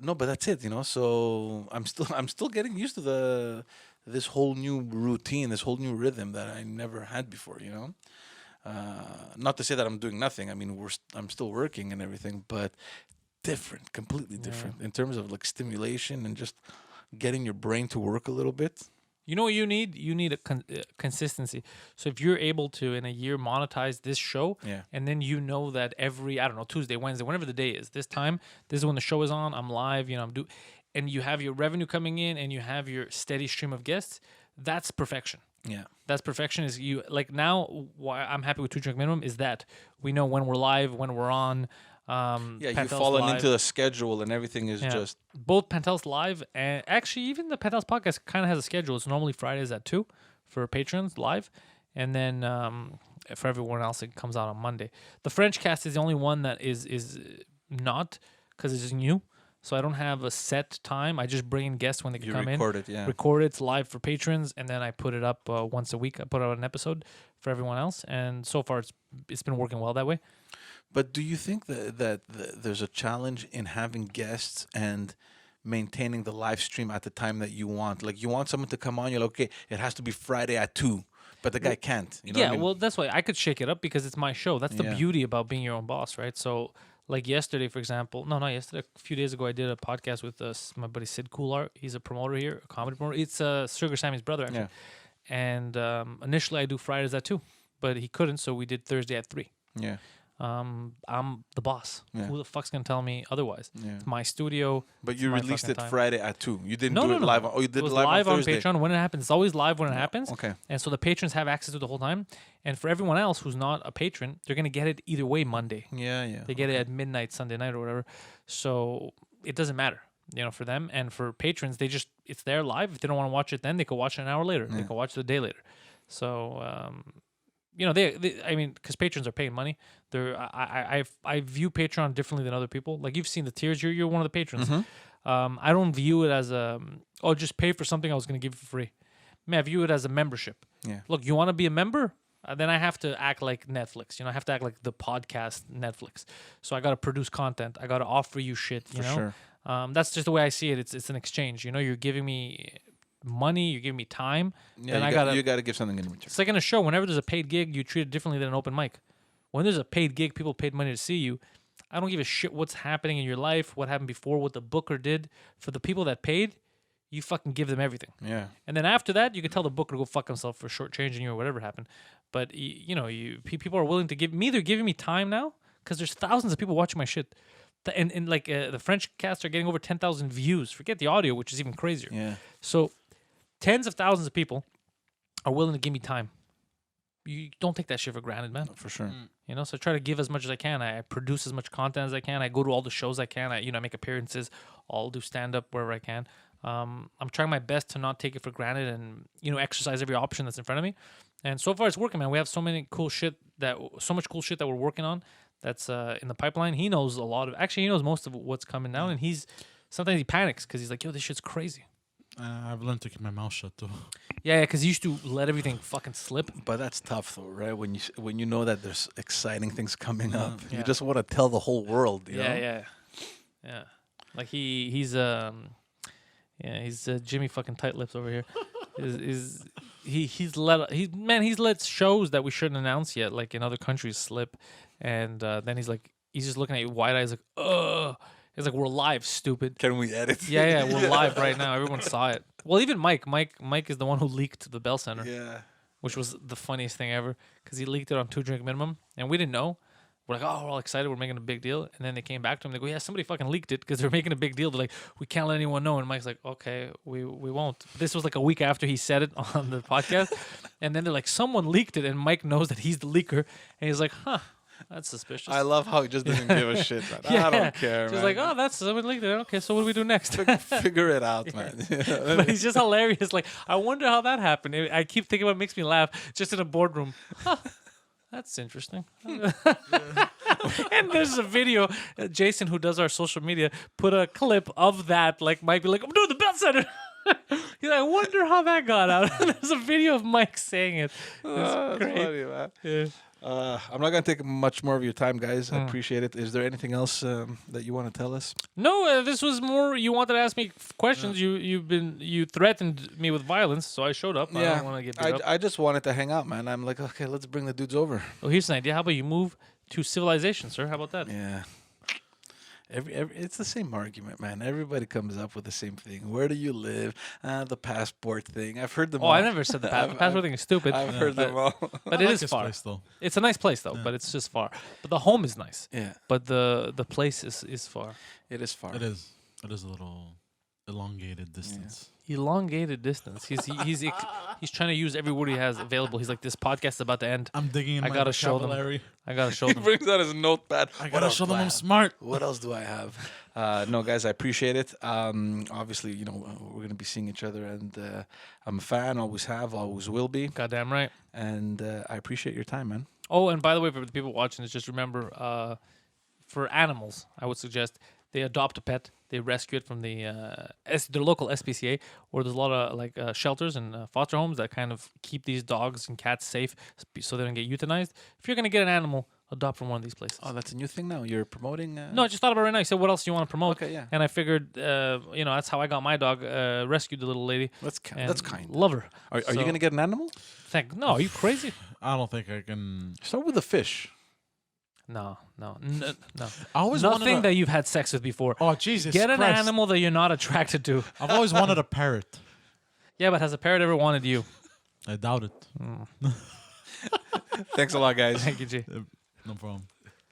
no, but that's it. So I'm still getting used to this whole new routine, this whole new rhythm that I never had before, Not to say that I'm doing nothing. I mean, I'm still working and everything, but different, completely different in terms of like stimulation and just getting your brain to work a little bit. You know what you need? You need a consistency. So if you're able to, in a year, monetize this show, and then that every, Tuesday, Wednesday, whenever the day is, this time, this is when the show is on, I'm live, and you have your revenue coming in and you have your steady stream of guests, that's perfection. Yeah. That's perfection. Is you like now why I'm happy with 2 drink minimum is that we know when we're live, when we're on, Yeah, you Pantelis fallen Live. into the schedule and everything is Yeah. just Both Pantelis Live and actually even the Pantelis Podcast kind of has a schedule. It's normally Fridays at 2 for patrons live, and then for everyone else it comes out on Monday. The French cast is the only one that is not, because it's new. So I don't have a set time. I just bring in guests when they can you come record it, yeah. record it, it's live for patrons, and then I put it up once a week. I put out an episode for everyone else, and so far it's been working well that way. But do you think that there's a challenge in having guests and maintaining the live stream at the time that you want? Like you want someone to come on, you're like, okay, it has to be Friday at 2, but the guy can't. You know what I mean? Well, that's why I could shake it up because it's my show. That's the Yeah. beauty about being your own boss, right? So, like yesterday, for example, no, not yesterday, a few days ago, I did a podcast with my buddy Sid Coolart. He's a promoter here, a comedy promoter. It's Sugar Sammy's brother, actually. Yeah. And initially, I do Fridays at 2, but he couldn't, so we did Thursday at 3. Yeah. I'm the boss. Yeah. Who the fuck's gonna tell me otherwise? Yeah. It's my studio. But it's you my released fucking it time. Friday at 2. You didn't No, do no, it no. live on, oh, you did It was live on Thursday. Patreon when it happens. It's always live when it happens. Okay. And so the patrons have access to it the whole time. And for everyone else who's not a patron, they're gonna get it either way Monday. Yeah, yeah. They get it at midnight Sunday night or whatever. So it doesn't matter, for them. And for patrons, it's there live. If they don't want to watch it then, they could watch it an hour later. They Yeah. can watch it a day later. So because patrons are paying money. I view Patreon differently than other people. Like you've seen the tiers. You're one of the patrons. I don't view it as just pay for something I was going to give you for free. I view it as a membership. Yeah. Look, you want to be a member? Then I have to act like Netflix. I have to act like the podcast Netflix. So I got to produce content. I got to offer you shit. For sure. That's just the way I see it. It's an exchange. You're giving me money. You're giving me time. Yeah, Then you got to give something in return. It's like in a show. Whenever there's a paid gig, you treat it differently than an open mic. When there's a paid gig, people paid money to see you. I don't give a shit what's happening in your life, what happened before, what the booker did. For the people that paid, you fucking give them everything. Yeah. And then after that, you can tell the booker to go fuck himself for shortchanging you or whatever happened. But people are willing to give me. They're giving me time now because there's thousands of people watching my shit. And the French casts are getting over 10,000 views. Forget the audio, which is even crazier. Yeah. So tens of thousands of people are willing to give me time. You don't take that shit for granted, man. For sure. So I try to give as much as I can. I produce as much content as I can. I go to all the shows I can. I make appearances. I'll do stand-up wherever I can. I'm trying my best to not take it for granted and, exercise every option that's in front of me. And so far it's working, man. We have so much cool shit that we're working on that's in the pipeline. He knows he knows most of what's coming down, and sometimes he panics because he's like, yo, this shit's crazy. I've learned to keep my mouth shut too. Yeah, because he used to let everything fucking slip. But that's tough, though, right? When you know that there's exciting things coming up, Yeah. you just want to tell the whole world. You know? Yeah. Like he's Jimmy fucking tight lips over here. He's let shows that we shouldn't announce yet, like in other countries, slip, and then he's just looking at you wide eyes, like, ugh. He's like, we're live, stupid. Can we edit? Yeah, we're live right now. Everyone saw it. Well, even Mike is the one who leaked the Bell Center, Yeah. which was the funniest thing ever because he leaked it on 2 drink minimum, and we didn't know. We're like, oh, we're all excited. We're making a big deal. And then they came back to him. They go, yeah, somebody fucking leaked it because they're making a big deal. They're like, we can't let anyone know. And Mike's like, okay, we won't. This was like a week after he said it on the podcast. And then they're like, someone leaked it. And Mike knows that he's the leaker. And he's like, huh, that's suspicious. I love how he just doesn't give a shit. Man. I don't care, Just man. like, oh, that's someone leaked it. Okay, so what do we do next? Figure it out, man. But he's just hilarious. Like, I wonder how that happened. I keep thinking about it makes me laugh just in a boardroom. Huh, that's interesting. And there's a video. Jason, who does our social media, put a clip of that. Like, Mike be like, I'm doing the Bell Center. He's like, I wonder how that got out. There's a video of Mike saying it. It's great. Funny, man. Yeah. I'm not gonna take much more of your time, guys. I appreciate it. Is there anything else that you want to tell us? No, this was more. You wanted to ask me questions. You threatened me with violence, so I showed up. I don't want to get beat up. I just wanted to hang out, man. I'm like, okay, let's bring the dudes over. Oh, here's an idea. How about you move to civilization, sir? How about that? Yeah. Every it's the same argument, man. Everybody comes up with the same thing. Where do you live? The passport thing. I've heard them Oh, all. I never said the passport thing is stupid. I've heard them all. But I it like is this far. place, though. It's a nice place though, but it's just far. But the home is nice. Yeah, But the place is far. it is far. It is a little elongated distance. Elongated distance. He's trying to use every word he has available. He's like, this podcast is about to end. I'm digging in I my gotta show them. vocabulary. I gotta show He them. brings out his notepad. I gotta show them I'm smart. What else do I have? No, guys, I appreciate it. Obviously, we're gonna be seeing each other, and I'm a fan. Always have, always will be. Goddamn right. And I appreciate your time, man. Oh, and by the way, for the people watching this, just remember, for animals, I would suggest they adopt a pet. They rescue it from their local SPCA, or there's a lot of shelters and foster homes that kind of keep these dogs and cats safe so they don't get euthanized. If you're gonna get an animal, adopt from one of these places. Oh, that's a new thing now. You're promoting. No, I just thought about it right now. I said, what else do you want to promote? Okay, yeah. And I figured, that's how I got my dog. Rescued the little lady. That's and kind. Love her. Are you gonna get an animal? No, are you crazy? I don't think I can. Start with a fish. No. I always Nothing wanted that you've had sex with before. Oh Jesus! Get an Christ. animal that you're not attracted to. I've always wanted a parrot. Yeah, but has a parrot ever wanted you? I doubt it. Thanks a lot, guys. Thank you, G. No problem.